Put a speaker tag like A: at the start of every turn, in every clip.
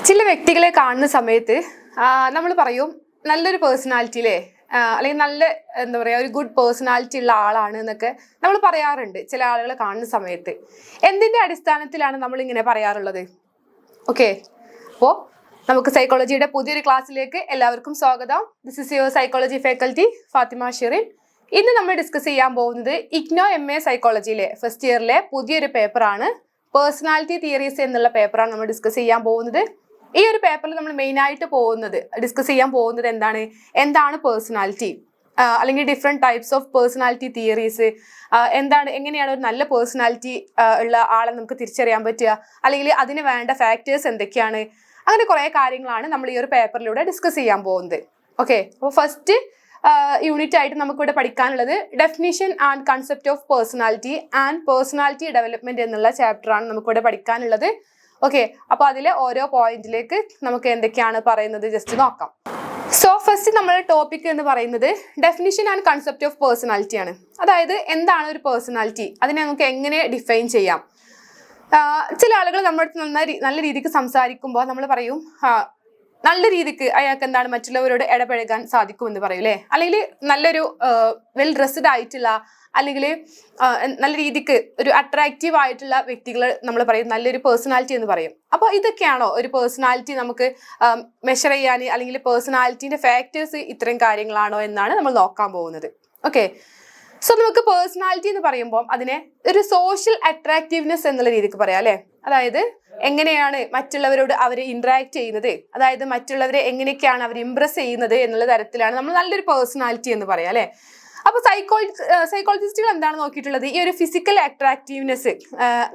A: ചില വ്യക്തികളെ കാണുന്ന സമയത്ത് നമ്മൾ പറയും നല്ലൊരു പേഴ്സണാലിറ്റിയിലെ അല്ലെങ്കിൽ നല്ല എന്താ പറയുക ഒരു ഗുഡ് പേഴ്സണാലിറ്റി ഉള്ള ആളാണ് എന്നൊക്കെ നമ്മൾ പറയാറുണ്ട് ചില ആളുകളെ കാണുന്ന സമയത്ത്. എന്തിന്റെ അടിസ്ഥാനത്തിലാണ് നമ്മൾ ഇങ്ങനെ പറയാറുള്ളത്? ഓക്കെ, അപ്പോൾ നമുക്ക് സൈക്കോളജിയുടെ പുതിയൊരു ക്ലാസ്സിലേക്ക് എല്ലാവർക്കും സ്വാഗതം. This is your psychology faculty Fathima Shirin. ഇന്ന് നമ്മൾ ഡിസ്കസ് ചെയ്യാൻ പോകുന്നത് ഇഗ്നോ MA സൈക്കോളജിയിലെ ഫസ്റ്റ് ഇയറിലെ പുതിയൊരു പേപ്പറാണ്. പേഴ്സണാലിറ്റി തിയറീസ് എന്നുള്ള പേപ്പറാണ് നമ്മൾ ഡിസ്കസ് ചെയ്യാൻ പോകുന്നത്. ഈ ഒരു പേപ്പറിൽ നമ്മൾ മെയിനായിട്ട് ഡിസ്കസ് ചെയ്യാൻ പോകുന്നത് എന്താണ് പേഴ്സണാലിറ്റി, അല്ലെങ്കിൽ different types of personality theories, എങ്ങനെയാണ് ഒരു നല്ല പേഴ്സണാലിറ്റി ഉള്ള ആളെ നമുക്ക് തിരിച്ചറിയാൻ പറ്റുക, അല്ലെങ്കിൽ അതിന് വേണ്ട ഫാക്ടേഴ്സ് എന്തൊക്കെയാണ്, അങ്ങനെ കുറേ കാര്യങ്ങളാണ് നമ്മൾ ഈ ഒരു പേപ്പറിലൂടെ ഡിസ്കസ് ചെയ്യാൻ പോകുന്നത്. ഓക്കെ, അപ്പോൾ ഫസ്റ്റ് യൂണിറ്റ് ആയിട്ട് നമുക്കിവിടെ പഠിക്കാനുള്ളത് definition and concept of personality and personality development എന്നുള്ള ചാപ്റ്ററാണ് നമുക്കിവിടെ പഠിക്കാനുള്ളത്. ഓക്കെ, അപ്പോൾ അതിലെ ഓരോ പോയിന്റിലേക്ക് നമുക്ക് എന്തൊക്കെയാണ് പറയുന്നത് ജസ്റ്റ് നോക്കാം. സോ ഫസ്റ്റ് നമ്മുടെ ടോപ്പിക് എന്ന് പറയുന്നത് definition and concept of personality ആണ്. അതായത് എന്താണ് ഒരു പേഴ്സണാലിറ്റി, അതിനെ നമുക്ക് എങ്ങനെ ഡിഫൈൻ ചെയ്യാം. ചില ആളുകൾ നമ്മുടെ നല്ല രീതിക്ക് സംസാരിക്കുമ്പോൾ നമ്മൾ പറയും നല്ല രീതിക്ക് അയാൾക്ക് എന്താണ് മറ്റുള്ളവരോട് ഇടപഴകാൻ സാധിക്കുമെന്ന് പറയും അല്ലേ, അല്ലെങ്കിൽ നല്ലൊരു വെൽ ഡ്രസ്ഡ് ആയിട്ടുള്ള അല്ലെങ്കിൽ നല്ല രീതിക്ക് ഒരു അട്രാക്റ്റീവ് ആയിട്ടുള്ള വ്യക്തികൾ നമ്മൾ പറയും നല്ലൊരു പേഴ്സണാലിറ്റി എന്ന് പറയും. അപ്പോൾ ഇതൊക്കെയാണോ ഒരു പേഴ്സണാലിറ്റി നമുക്ക് മെഷർ ചെയ്യാൻ, അല്ലെങ്കിൽ പേഴ്സണാലിറ്റീൻ്റെ ഫാക്ടേഴ്സ് ഇത്രയും കാര്യങ്ങളാണോ എന്നാണ് നമ്മൾ നോക്കാൻ പോകുന്നത്. ഓക്കെ, സോ നമുക്ക് പേഴ്സണാലിറ്റി എന്ന് പറയുമ്പോൾ അതിനെ ഒരു സോഷ്യൽ അട്രാക്റ്റീവ്നെസ് എന്നുള്ള രീതിക്ക് പറയാം അല്ലേ. അതായത് എങ്ങനെയാണ് മറ്റുള്ളവരോട് അവർ ഇന്ററാക്ട് ചെയ്യുന്നത്, അതായത് മറ്റുള്ളവരെ എങ്ങനെയൊക്കെയാണ് അവർ ഇംപ്രസ് ചെയ്യുന്നത് എന്നുള്ള തരത്തിലാണ് നമ്മൾ നല്ലൊരു പേഴ്സണാലിറ്റി എന്ന് പറയാം അല്ലേ. അപ്പൊ സൈക്കോളജിസ്റ്റുകൾ എന്താണ് നോക്കിയിട്ടുള്ളത്, ഈ ഒരു ഫിസിക്കൽ അട്രാക്റ്റീവ്നെസ്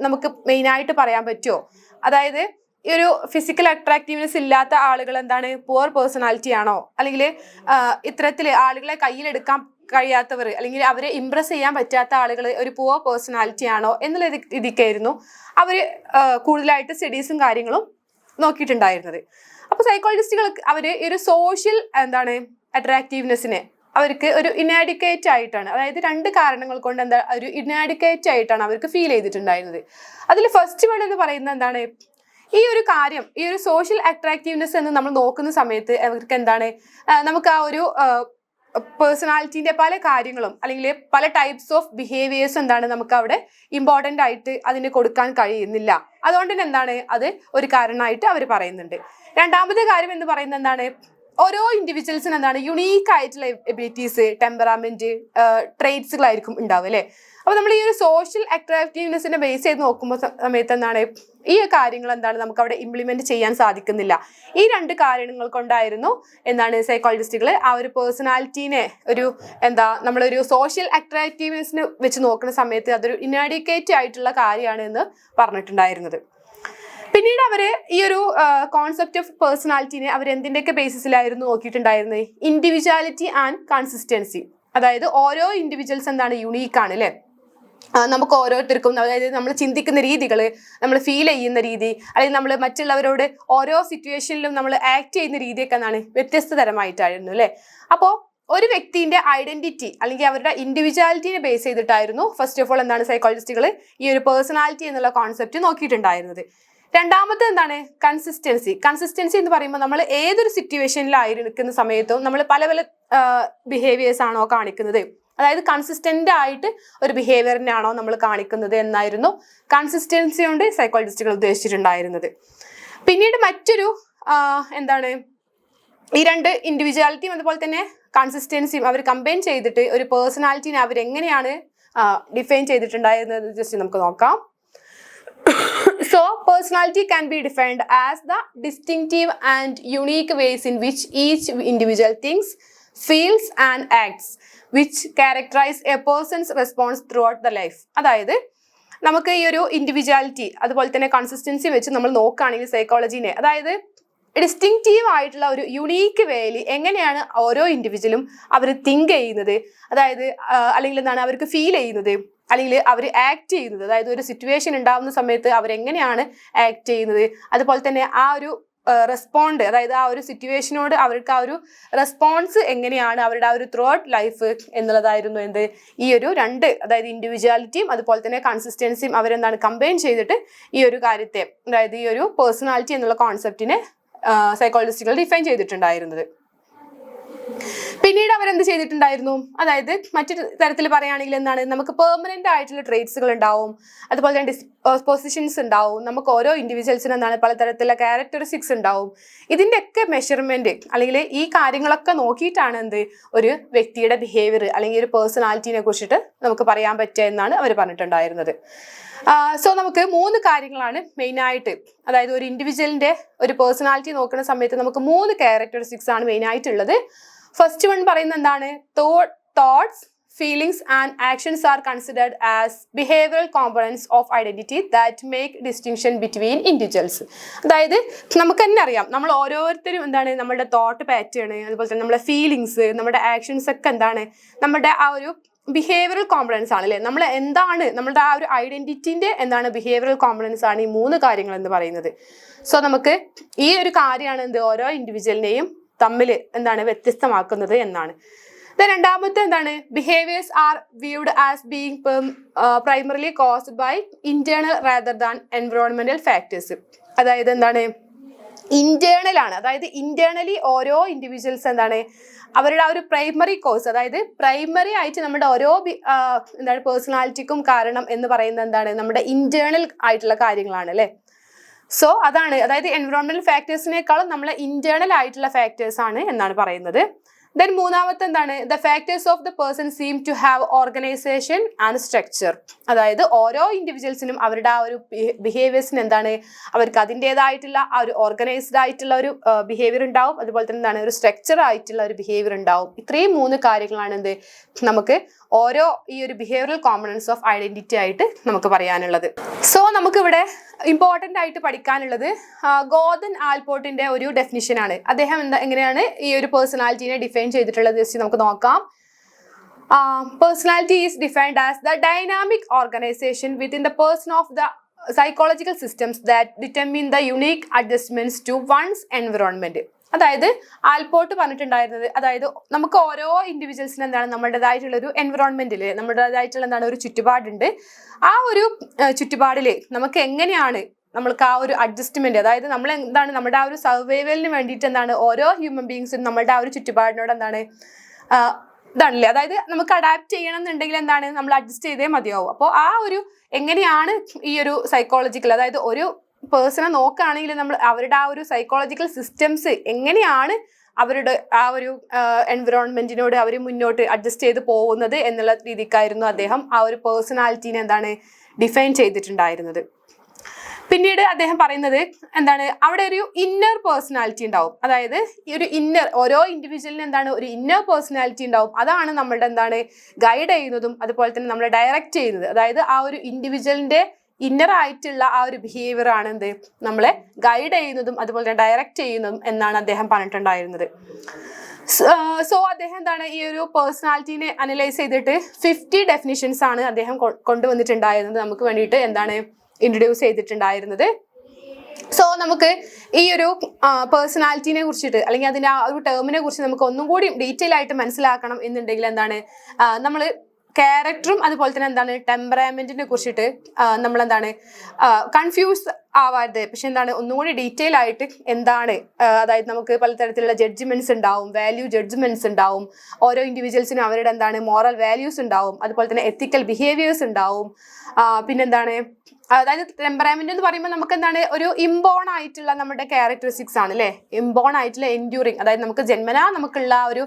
A: നമുക്ക് മെയിനായിട്ട് പറയാൻ പറ്റുമോ? അതായത് ഈ ഒരു ഫിസിക്കൽ അട്രാക്റ്റീവ്നെസ് ഇല്ലാത്ത ആളുകൾ എന്താണ് പുവർ പേഴ്സണാലിറ്റി ആണോ, അല്ലെങ്കിൽ ഇത്തരത്തിൽ ആളുകളെ കയ്യിലെടുക്കാൻ കഴിയാത്തവർ അല്ലെങ്കിൽ അവരെ ഇംപ്രസ് ചെയ്യാൻ പറ്റാത്ത ആളുകൾ ഒരു പുവർ പേഴ്സണാലിറ്റി ആണോ എന്നുള്ള രീതിക്കായിരുന്നു അവർ കൂടുതലായിട്ട് സ്റ്റഡീസും കാര്യങ്ങളും നോക്കിയിട്ടുണ്ടായിരുന്നത്. അപ്പോൾ സൈക്കോളജിസ്റ്റുകൾ അവർ ഒരു സോഷ്യൽ അട്രാക്റ്റീവ്നെസ്സിനെ അവർക്ക് ഒരു ഇനാഡിക്വേറ്റ് ആയിട്ടാണ്, അതായത് രണ്ട് കാരണങ്ങൾ കൊണ്ട് ഒരു ഇനാഡിക്വേറ്റ് ആയിട്ടാണ് അവർക്ക് ഫീൽ ചെയ്തിട്ടുണ്ടായിരുന്നത്. അതിൽ ഫസ്റ്റ് വൺ എന്ന് പറയുന്നത് ഈ ഒരു കാര്യം, ഈ ഒരു സോഷ്യൽ അട്രാക്റ്റീവ്നെസ് എന്ന് നമ്മൾ നോക്കുന്ന സമയത്ത് അവർക്ക് നമുക്ക് ആ ഒരു പേഴ്സണാലിറ്റീൻ്റെ പല കാര്യങ്ങളും അല്ലെങ്കിൽ പല ടൈപ്സ് ഓഫ് ബിഹേവിയേഴ്സ് നമുക്ക് അവിടെ ഇമ്പോർട്ടൻ്റ് ആയിട്ട് അതിന് കൊടുക്കാൻ കഴിയുന്നില്ല. അതുകൊണ്ട് തന്നെ അത് ഒരു കാരണമായിട്ട് അവർ പറയുന്നുണ്ട്. രണ്ടാമത്തെ കാര്യം എന്ന് പറയുന്നത് ഓരോ ഇൻഡിവിജ്വൽസിന് യുണീക്ക് ആയിട്ടുള്ള എബിലിറ്റീസ്, ടെമ്പറാമെന്റ്, ട്രേറ്റ്സുകളായിരിക്കും ഉണ്ടാവും അല്ലേ. അപ്പോൾ നമ്മൾ ഈ ഒരു സോഷ്യൽ അട്രാക്റ്റീവ്നെസ്സിനെ ബേസ് ചെയ്ത് നോക്കുമ്പോൾ സമയത്ത് ഈ കാര്യങ്ങൾ നമുക്ക് അവിടെ ഇംപ്ലിമെന്റ് ചെയ്യാൻ സാധിക്കുന്നില്ല. ഈ രണ്ട് കാര്യങ്ങൾ കൊണ്ടായിരുന്നു സൈക്കോളജിസ്റ്റുകൾ ആ ഒരു പേഴ്സണാലിറ്റീനെ നമ്മളൊരു സോഷ്യൽ അട്രാക്റ്റീവ്നെസ്സിന് വെച്ച് നോക്കുന്ന സമയത്ത് അതൊരു ഇനാഡിക്വേറ്റ് ആയിട്ടുള്ള കാര്യമാണ് എന്ന് പറഞ്ഞിട്ടുണ്ടായിരുന്നത്. പിന്നീട് അവര് ഈ ഒരു കോൺസെപ്റ്റ് ഓഫ് പേഴ്സണാലിറ്റിനെ അവർ എന്തിൻ്റെയൊക്കെ ബേസിസിലായിരുന്നു നോക്കിയിട്ടുണ്ടായിരുന്നത്? Individuality and consistency. അതായത് ഓരോ ഇൻഡിവിജ്വൽസ് യുണീക്ക് ആണ് അല്ലേ. നമുക്ക് ഓരോരുത്തർക്കും, അതായത് നമ്മൾ ചിന്തിക്കുന്ന രീതികൾ, നമ്മൾ ഫീൽ ചെയ്യുന്ന രീതി, അല്ലെങ്കിൽ നമ്മൾ മറ്റുള്ളവരോട് ഓരോ സിറ്റുവേഷനിലും നമ്മൾ ആക്ട് ചെയ്യുന്ന രീതിയൊക്കെ വ്യത്യസ്ത തരമായിട്ടായിരുന്നു അല്ലേ. അപ്പോൾ ഒരു വ്യക്തിന്റെ ഐഡന്റിറ്റി അല്ലെങ്കിൽ അവരുടെ ഇൻഡിവിജ്വാലിറ്റിനെ ബേസ് ചെയ്തിട്ടായിരുന്നു ഫസ്റ്റ് ഓഫ് ഓൾ സൈക്കോളജിസ്റ്റുകൾ ഈ ഒരു പേഴ്സണാലിറ്റി എന്നുള്ള കോൺസെപ്റ്റ് നോക്കിയിട്ടുണ്ടായിരുന്നത്. രണ്ടാമത്തെ കൺസിസ്റ്റൻസി എന്ന് പറയുമ്പോൾ നമ്മൾ ഏതൊരു സിറ്റുവേഷനിലായിരിക്കുന്ന സമയത്തും നമ്മൾ പല പല ബിഹേവിയേഴ്സ് ആണോ കാണിക്കുന്നത്, അതായത് കൺസിസ്റ്റന്റ് ആയിട്ട് ഒരു ബിഹേവിയറിനാണോ നമ്മൾ കാണിക്കുന്നത് എന്നായിരുന്നു കൺസിസ്റ്റൻസി കൊണ്ട് സൈക്കോളജിസ്റ്റുകൾ ഉദ്ദേശിച്ചിട്ടുണ്ടായിരുന്നത്. പിന്നീട് മറ്റൊരു ഈ രണ്ട് ഇൻഡിവിജ്വാലിറ്റിയും അതുപോലെ തന്നെ കൺസിസ്റ്റൻസിയും അവർ കമ്പൈൻ ചെയ്തിട്ട് ഒരു പേഴ്സണാലിറ്റിനെ അവരെങ്ങനെയാണ് ഡിഫൈൻ ചെയ്തിട്ടുണ്ടായിരുന്നത് ജസ്റ്റ് നമുക്ക് നോക്കാം. So, personality can be defined as the distinctive and unique ways in which each individual thinks, feels and acts, which characterize a person's response throughout the life. അതായത് നമുക്ക് ഈ ഒരു ഇൻഡിവിജ്വാലിറ്റി അതുപോലെ തന്നെ കൺസിസ്റ്റൻസി വെച്ച് നമ്മൾ നോക്കുകയാണെങ്കിൽ സൈക്കോളജീനെ, അതായത് ഡിസ്റ്റിങ്റ്റീവ് ആയിട്ടുള്ള ഒരു യുണീക്ക് വേയിൽ എങ്ങനെയാണ് ഓരോ ഇൻഡിവിജ്വലും അവർ തിങ്ക് ചെയ്യുന്നത്, അതായത് അല്ലെങ്കിൽ അവർക്ക് ഫീൽ ചെയ്യുന്നത്, അല്ലെങ്കിൽ അവർ ആക്ട് ചെയ്യുന്നത്, അതായത് ഒരു സിറ്റുവേഷൻ ഉണ്ടാകുന്ന സമയത്ത് അവരെങ്ങനെയാണ് ആക്ട് ചെയ്യുന്നത്, അതുപോലെ തന്നെ ആ ഒരു റെസ്പോണ്ട്, അതായത് ആ ഒരു സിറ്റുവേഷനോട് അവർക്ക് ആ ഒരു റെസ്പോൺസ് എങ്ങനെയാണ്, അവരുടെ ആ ഒരു ത്രൂ ഔട്ട് ലൈഫ് എന്നുള്ളതായിരുന്നു എന്ത് ഈ ഒരു രണ്ട്, അതായത് ഇൻഡിവിജ്വാലിറ്റിയും അതുപോലെ തന്നെ കൺസിസ്റ്റൻസിയും അവരെന്താണ് കമ്പൈൻ ചെയ്തിട്ട് ഈ ഒരു കാര്യത്തെ, അതായത് ഈ ഒരു പേഴ്സണാലിറ്റി എന്നുള്ള കോൺസെപ്റ്റിനെ സൈക്കോളജിസ്റ്റുകൾ ഡിഫൈൻ ചെയ്തിട്ടുണ്ടായിരുന്നത്. പിന്നീട് അവരെന്ത് ചെയ്തിട്ടുണ്ടായിരുന്നു, അതായത് മറ്റൊരു തരത്തിൽ പറയുകയാണെങ്കിൽ എന്താണ്, നമുക്ക് പെർമനന്റ് ആയിട്ടുള്ള ട്രേറ്റ്സുകൾ ഉണ്ടാവും, അതുപോലെ തന്നെ ഡിസ്പോസിഷൻസ് ഉണ്ടാവും, നമുക്ക് ഓരോ ഇൻഡിവിജ്വൽസിനും എന്താണ് പലതരത്തിലുള്ള ക്യാരക്ടറിസ്റ്റിക്സ് ഉണ്ടാവും. ഇതിൻ്റെയൊക്കെ മെഷർമെന്റ് അല്ലെങ്കിൽ ഈ കാര്യങ്ങളൊക്കെ നോക്കിയിട്ടാണ് എന്ത് ഒരു വ്യക്തിയുടെ ബിഹേവിയർ അല്ലെങ്കിൽ ഒരു പേഴ്സണാലിറ്റിനെ കുറിച്ചിട്ട് നമുക്ക് പറയാൻ പറ്റുക എന്നാണ് അവർ പറഞ്ഞിട്ടുണ്ടായിരുന്നത്. സോ നമുക്ക് 3 കാര്യങ്ങളാണ് മെയിനായിട്ട്, അതായത് ഒരു ഇൻഡിവിജ്വലിന്റെ ഒരു പേഴ്സണാലിറ്റി നോക്കുന്ന സമയത്ത് നമുക്ക് 3 ക്യാരക്ടറിസ്റ്റിക്സ് ആണ് മെയിനായിട്ടുള്ളത്. ഫസ്റ്റ് വൺ പറയുന്നത് എന്താണ്, thoughts, feelings and actions are considered as behavioural components of identity that make distinction between individuals. അതായത് നമുക്ക് തന്നെ അറിയാം, നമ്മൾ ഓരോരുത്തരും എന്താണ് നമ്മുടെ തോട്ട് പാറ്റേൺ, അതുപോലെ തന്നെ നമ്മുടെ ഫീലിങ്സ്, നമ്മുടെ ആക്ഷൻസ് ഒക്കെ എന്താണ് നമ്മുടെ ആ ഒരു ബിഹേവിയറൽ കോമ്പണൻസ് ആണ് അല്ലേ, നമ്മൾ എന്താണ് നമ്മളുടെ ആ ഒരു ഐഡന്റിറ്റിന്റെ എന്താണ് ബിഹേവിയറൽ കോമ്പണൻസ് ആണ് ഈ 3 കാര്യങ്ങൾ എന്ന് പറയുന്നത്. സോ നമുക്ക് ഈ ഒരു കാര്യമാണ് എന്ത് ഓരോ ഇൻഡിവിജ്വലിനെയും തമ്മിൽ എന്താണ് വ്യത്യസ്തമാക്കുന്നത് എന്നാണ്. രണ്ടാമത്തെ എന്താണ്, behaviours are viewed as being primarily caused by internal rather than environmental factors. അതായത് എന്താണ് ഇന്റേണൽ ആണ്, അതായത് ഇന്റേണലി ഓരോ ഇൻഡിവിജ്വൽസ് എന്താണ് അവരുടെ ആ ഒരു പ്രൈമറി കോസ്, അതായത് പ്രൈമറി ആയിട്ട് നമ്മുടെ ഓരോ എന്താണ് പേഴ്സണാലിറ്റിക്കും കാരണം എന്ന് പറയുന്നത് എന്താണ് നമ്മുടെ ഇന്റേണൽ ആയിട്ടുള്ള കാര്യങ്ങളാണ് അല്ലെ. സോ അതാണ്, അതായത് എൻവറോൺമെന്റൽ ഫാക്ടേഴ്സിനേക്കാളും നമ്മളെ ഇന്റേണൽ ആയിട്ടുള്ള ഫാക്ടേഴ്സ് ആണ് എന്നാണ് പറയുന്നത്. ദെൻ മൂന്നാമത്തെ എന്താണ്, the factors of the person seem to have organisation and structure. അതായത് ഓരോ ഇൻഡിവിജ്വൽസിനും അവരുടെ ആ ഒരു ബിഹേവിയേഴ്സിന് എന്താണ് അവർക്ക് അതിൻ്റെതായിട്ടുള്ള ആ ഒരു ഓർഗനൈസ്ഡ് ആയിട്ടുള്ള ഒരു ബിഹേവിയർ ഉണ്ടാവും, അതുപോലെ തന്നെ എന്താണ് ഒരു സ്ട്രക്ചർ ആയിട്ടുള്ള ഒരു ബിഹേവിയർ ഉണ്ടാവും. ഇത്രയും 3 കാര്യങ്ങളാണ് എന്ത് നമുക്ക് ഓരോ ഈ ഒരു ബിഹേവിയറൽ കോമ്പണൻസ് ഓഫ് ഐഡന്റിറ്റി ആയിട്ട് നമുക്ക് പറയാനുള്ളത്. സോ നമുക്കിവിടെ ഇമ്പോർട്ടൻ്റ് ആയിട്ട് പഠിക്കാനുള്ളത് ഗോർഡൻ ആൽപോർട്ടിന്റെ ഒരു ഡെഫിനിഷൻ ആണ്. അദ്ദേഹം എങ്ങനെയാണ് ഈ ഒരു പേഴ്സണാലിറ്റിനെ ഡിഫൈൻ ചെയ്തിട്ടുള്ളത് ജസ്റ്റ് നമുക്ക് നോക്കാം. Personality is defined as the dynamic organization within the person of the psychological systems that determine the unique adjustments to one's environment. അതായത് ആൽപോർട്ട് പറഞ്ഞിട്ടുണ്ടായിരുന്നത്, അതായത് നമുക്ക് ഓരോ ഇൻഡിവിജ്വൽസിന് എന്താണ് നമ്മുടേതായിട്ടുള്ള ഒരു എൻവിറോൺമെന്റില് നമ്മുടേതായിട്ടുള്ള എന്താണ് ഒരു ചുറ്റുപാടുണ്ട്. ആ ഒരു ചുറ്റുപാടില് നമുക്ക് എങ്ങനെയാണ് നമ്മൾക്ക് ആ ഒരു അഡ്ജസ്റ്റ്മെന്റ്, അതായത് നമ്മൾ എന്താണ് നമ്മുടെ ആ ഒരു സർവൈവലിന് വേണ്ടിയിട്ട് എന്താണ് ഓരോ ഹ്യൂമൻ ബീങ്സും നമ്മളുടെ ആ ഒരു ചുറ്റുപാടിനോട് എന്താണ് ഇതാണല്ലേ, അതായത് നമുക്ക് അഡാപ്റ്റ് ചെയ്യണം എന്നുണ്ടെങ്കിൽ എന്താണ് നമ്മൾ അഡ്ജസ്റ്റ് ചെയ്തേ മതിയാവും. അപ്പോൾ ആ ഒരു എങ്ങനെയാണ് ഈ ഒരു സൈക്കോളജിക്കൽ, അതായത് ഒരു പേഴ്സണെ നോക്കുകയാണെങ്കിൽ നമ്മൾ അവരുടെ ആ ഒരു സൈക്കോളജിക്കൽ സിസ്റ്റംസ് എങ്ങനെയാണ് അവരുടെ ആ ഒരു എൻവിറോൺമെന്റിനോട് അവർ മുന്നോട്ട് അഡ്ജസ്റ്റ് ചെയ്ത് പോകുന്നത് എന്നുള്ള രീതിക്കായിരുന്നു അദ്ദേഹം ആ ഒരു പേഴ്സണാലിറ്റീനെ എന്താണ് ഡിഫൈൻ ചെയ്തിട്ടുണ്ടായിരുന്നത്. പിന്നീട് അദ്ദേഹം പറയുന്നത് എന്താണ്, അവിടെ ഒരു ഇന്നർ പേഴ്സണാലിറ്റി ഉണ്ടാവും. അതായത് ഈ ഒരു ഇന്നർ ഓരോ ഇൻഡിവിജ്വലിന് എന്താണ് ഒരു ഇന്നർ പേഴ്സണാലിറ്റി ഉണ്ടാവും. അതാണ് നമ്മളുടെ എന്താണ് ഗൈഡ് ചെയ്യുന്നതും അതുപോലെ തന്നെ നമ്മളെ ഡയറക്റ്റ് ചെയ്യുന്നത്. അതായത് ആ ഒരു ഇൻഡിവിജ്വലിന്റെ ഇന്നർ ആയിട്ടുള്ള ആ ഒരു ബിഹേവിയർ ആണ് എന്ത് നമ്മളെ ഗൈഡ് ചെയ്യുന്നതും അതുപോലെ തന്നെ ഡയറക്റ്റ് ചെയ്യുന്നതും എന്നാണ് അദ്ദേഹം പറഞ്ഞിട്ടുണ്ടായിരുന്നത്. സോ അദ്ദേഹം എന്താണ് ഈ ഒരു പേഴ്സണാലിറ്റീനെ അനലൈസ് ചെയ്തിട്ട് 50 ഡെഫിനിഷൻസ് ആണ് അദ്ദേഹം കൊണ്ടുവന്നിട്ടുണ്ടായിരുന്നത് നമുക്ക് വേണ്ടിയിട്ട് എന്താണ് ഇൻട്രൊഡ്യൂസ് ചെയ്തിട്ടുണ്ടായിരുന്നത്. സോ നമുക്ക് ഈ ഒരു പേഴ്സണാലിറ്റീനെ കുറിച്ചിട്ട് അല്ലെങ്കിൽ അതിൻ്റെ ആ ഒരു ടേമിനെ കുറിച്ച് നമുക്ക് ഒന്നും കൂടി ഡീറ്റെയിൽ ആയിട്ട് മനസ്സിലാക്കണം എന്നുണ്ടെങ്കിൽ എന്താണ് നമ്മൾ ക്യാരക്ടറും അതുപോലെ തന്നെ എന്താണ് ടെമ്പറാമെന്റിനെ കുറിച്ചിട്ട് നമ്മൾ എന്താണ് കൺഫ്യൂസ് ആവാതെ, പക്ഷെ എന്താണ് ഒന്നുകൂടി ഡീറ്റെയിൽ ആയിട്ട് എന്താണ്, അതായത് നമുക്ക് പലതരത്തിലുള്ള ജഡ്ജ്മെന്റ്സ് ഉണ്ടാവും, വാല്യൂ ജഡ്ജ്മെന്റ്സ് ഉണ്ടാവും, ഓരോ ഇൻഡിവിജ്വൽസിനും അവരുടെ എന്താണ് മോറൽ വാല്യൂസ് ഉണ്ടാവും, അതുപോലെ തന്നെ എത്തിക്കൽ ബിഹേവിയേഴ്സ് ഉണ്ടാവും. പിന്നെന്താണ് അതായത് ടെമ്പറാമെന്റ് എന്ന് പറയുമ്പോൾ നമുക്ക് എന്താണ് ഒരു ഇമ്പോൺ ആയിട്ടുള്ള നമ്മുടെ ക്യാരക്ടറിസ്റ്റിക്സ് ആണ് അല്ലെ, ഇമ്പോൺ ആയിട്ടുള്ള എൻഡ്യൂറിങ്, അതായത് നമുക്ക് ജന്മനാ നമുക്കുള്ള ഒരു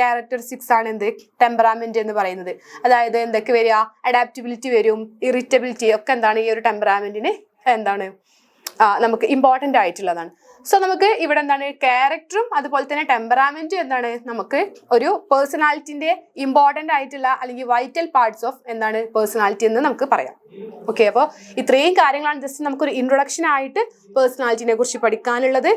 A: ക്യാരക്ടറിസ്റ്റിക്സ് ആണ് എന്ത് ടെമ്പറാമെന്റ് എന്ന് പറയുന്നത്. അതായത് എന്തൊക്കെ വരിക, അഡാപ്റ്റബിലിറ്റി വരും, ഇറിറ്റബിലിറ്റി ഒക്കെ എന്താണ് ഈ ഒരു ടെമ്പറാമെന്റിന് എന്താണ് നമുക്ക് ഇമ്പോർട്ടൻ്റ് ആയിട്ടുള്ളതാണ്. സോ നമുക്ക് ഇവിടെ എന്താണ് ക്യാരക്ടറും അതുപോലെ തന്നെ ടെമ്പറാമെന്റും എന്താണ് നമുക്ക് ഒരു പേഴ്സണാലിറ്റിന്റെ ഇമ്പോർട്ടൻ്റ് ആയിട്ടുള്ള അല്ലെങ്കിൽ വൈറ്റൽ പാർട്സ് ഓഫ് എന്താണ് പേഴ്സണാലിറ്റി എന്ന് നമുക്ക് പറയാം. ഓക്കെ, അപ്പോൾ ഇത്രയും കാര്യങ്ങളാണ് ജസ്റ്റ് നമുക്കൊരു ഇൻട്രൊഡക്ഷൻ ആയിട്ട് പേഴ്സണാലിറ്റിനെ കുറിച്ച് പഠിക്കാനുള്ളത്.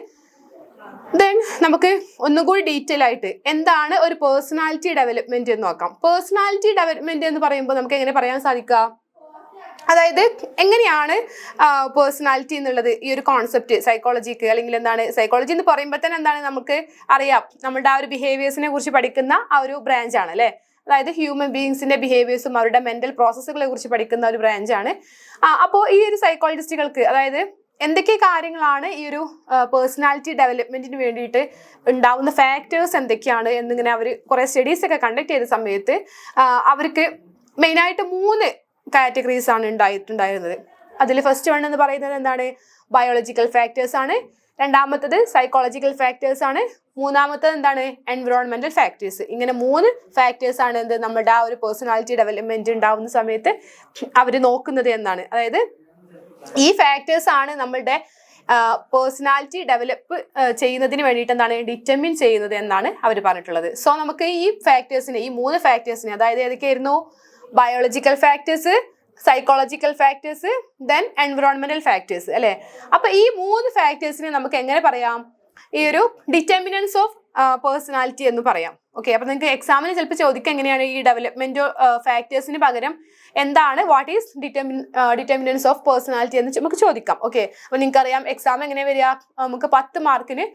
A: ദെൻ നമുക്ക് ഒന്നുകൂടി ഡീറ്റെയിൽ ആയിട്ട് എന്താണ് ഒരു പേഴ്സണാലിറ്റി ഡെവലപ്മെന്റ് എന്ന് നോക്കാം. പേഴ്സണാലിറ്റി ഡെവലപ്മെന്റ് എന്ന് പറയുമ്പോൾ നമുക്ക് എങ്ങനെ പറയാൻ സാധിക്കുക, അതായത് എങ്ങനെയാണ് പേഴ്സണാലിറ്റി എന്നുള്ളത്, ഈ ഒരു കോൺസെപ്റ്റ് സൈക്കോളജിക്ക്, അല്ലെങ്കിൽ എന്താണ് സൈക്കോളജി എന്ന് പറയുമ്പോൾ തന്നെ എന്താണ് നമുക്ക് അറിയാം, നമ്മുടെ ആ ഒരു ബിഹേവിയേഴ്സിനെ കുറിച്ച് പഠിക്കുന്ന ആ ഒരു ബ്രാഞ്ചാണ് അല്ലേ. അതായത് ഹ്യൂമൻ ബീയിങ്സിന്റെ ബിഹേവിയേഴ്സും അവരുടെ മെന്റൽ പ്രോസസ്സുകളെ കുറിച്ച് പഠിക്കുന്ന ഒരു ബ്രാഞ്ചാണ്. അപ്പോൾ ഈ ഒരു സൈക്കോളജിസ്റ്റുകൾക്ക് അതായത് എന്തൊക്കെ കാര്യങ്ങളാണ് ഈ ഒരു പേഴ്സണാലിറ്റി ഡെവലപ്മെന്റിന് വേണ്ടിയിട്ട് ഉണ്ടാവുന്ന ഫാക്ടേഴ്സ് എന്തൊക്കെയാണ് എന്നിങ്ങനെ അവർ കുറെ സ്റ്റഡീസ് ഒക്കെ കണ്ടക്ട് ചെയ്ത സമയത്ത് അവർക്ക് മെയിനായിട്ട് 3 കാറ്റഗറീസ് ആണ് ഉണ്ടായിരുന്നത്. അതിൽ ഫസ്റ്റ് വൺ എന്ന് പറയുന്നത് എന്താണ്, ബയോളജിക്കൽ ഫാക്ടേഴ്സ് ആണ്. രണ്ടാമത്തത് സൈക്കോളജിക്കൽ ഫാക്ടേഴ്സ് ആണ്. മൂന്നാമത്തത് എന്താണ്, എൻവിറോൺമെന്റൽ ഫാക്ടേഴ്സ്. ഇങ്ങനെ 3 ഫാക്ടേഴ്സ് ആണ് എന്ത് നമ്മുടെ ആ ഒരു പേഴ്സണാലിറ്റി ഡെവലപ്മെന്റ് ഉണ്ടാവുന്ന സമയത്ത് അവർ നോക്കുന്നത് എന്നാണ്. അതായത് ഈ ഫാക്ടേഴ്സ് ആണ് നമ്മളുടെ പേഴ്സണാലിറ്റി ഡെവലപ്പ് ചെയ്യുന്നതിന് വേണ്ടിയിട്ട് എന്താണ് ഡിറ്റർമിൻ ചെയ്യുന്നത് എന്നാണ് അവർ പറഞ്ഞിട്ടുള്ളത്. സോ നമുക്ക് ഈ ഫാക്ടേഴ്സിനെ, ഈ 3 ഫാക്ടേഴ്സിനെ, അതായത് ഏതൊക്കെയായിരുന്നു, biological factors, psychological factors, then environmental factors അല്ലെ. അപ്പൊ ഈ 3 ഫാക്ടേഴ്സിനെ നമുക്ക് എങ്ങനെ പറയാം, ഈ ഒരു ഡിറ്റർമിനൻസ് ഓഫ് പേഴ്സണാലിറ്റി എന്ന് പറയാം. ഓക്കെ, അപ്പൊ നിങ്ങൾക്ക് എക്സാമിന് ചിലപ്പോൾ ചോദിക്കുക എങ്ങനെയാണ് ഈ ഡെവലപ്മെന്റ് ഫാക്ടേഴ്സിന് പകരം എന്താണ്, what is determinants of personality എന്ന് നമുക്ക് ചോദിക്കാം. ഓക്കെ, അപ്പൊ നിങ്ങൾക്ക് അറിയാം എക്സാം എങ്ങനെ വരിക, നമുക്ക് 10 മാർക്കിന്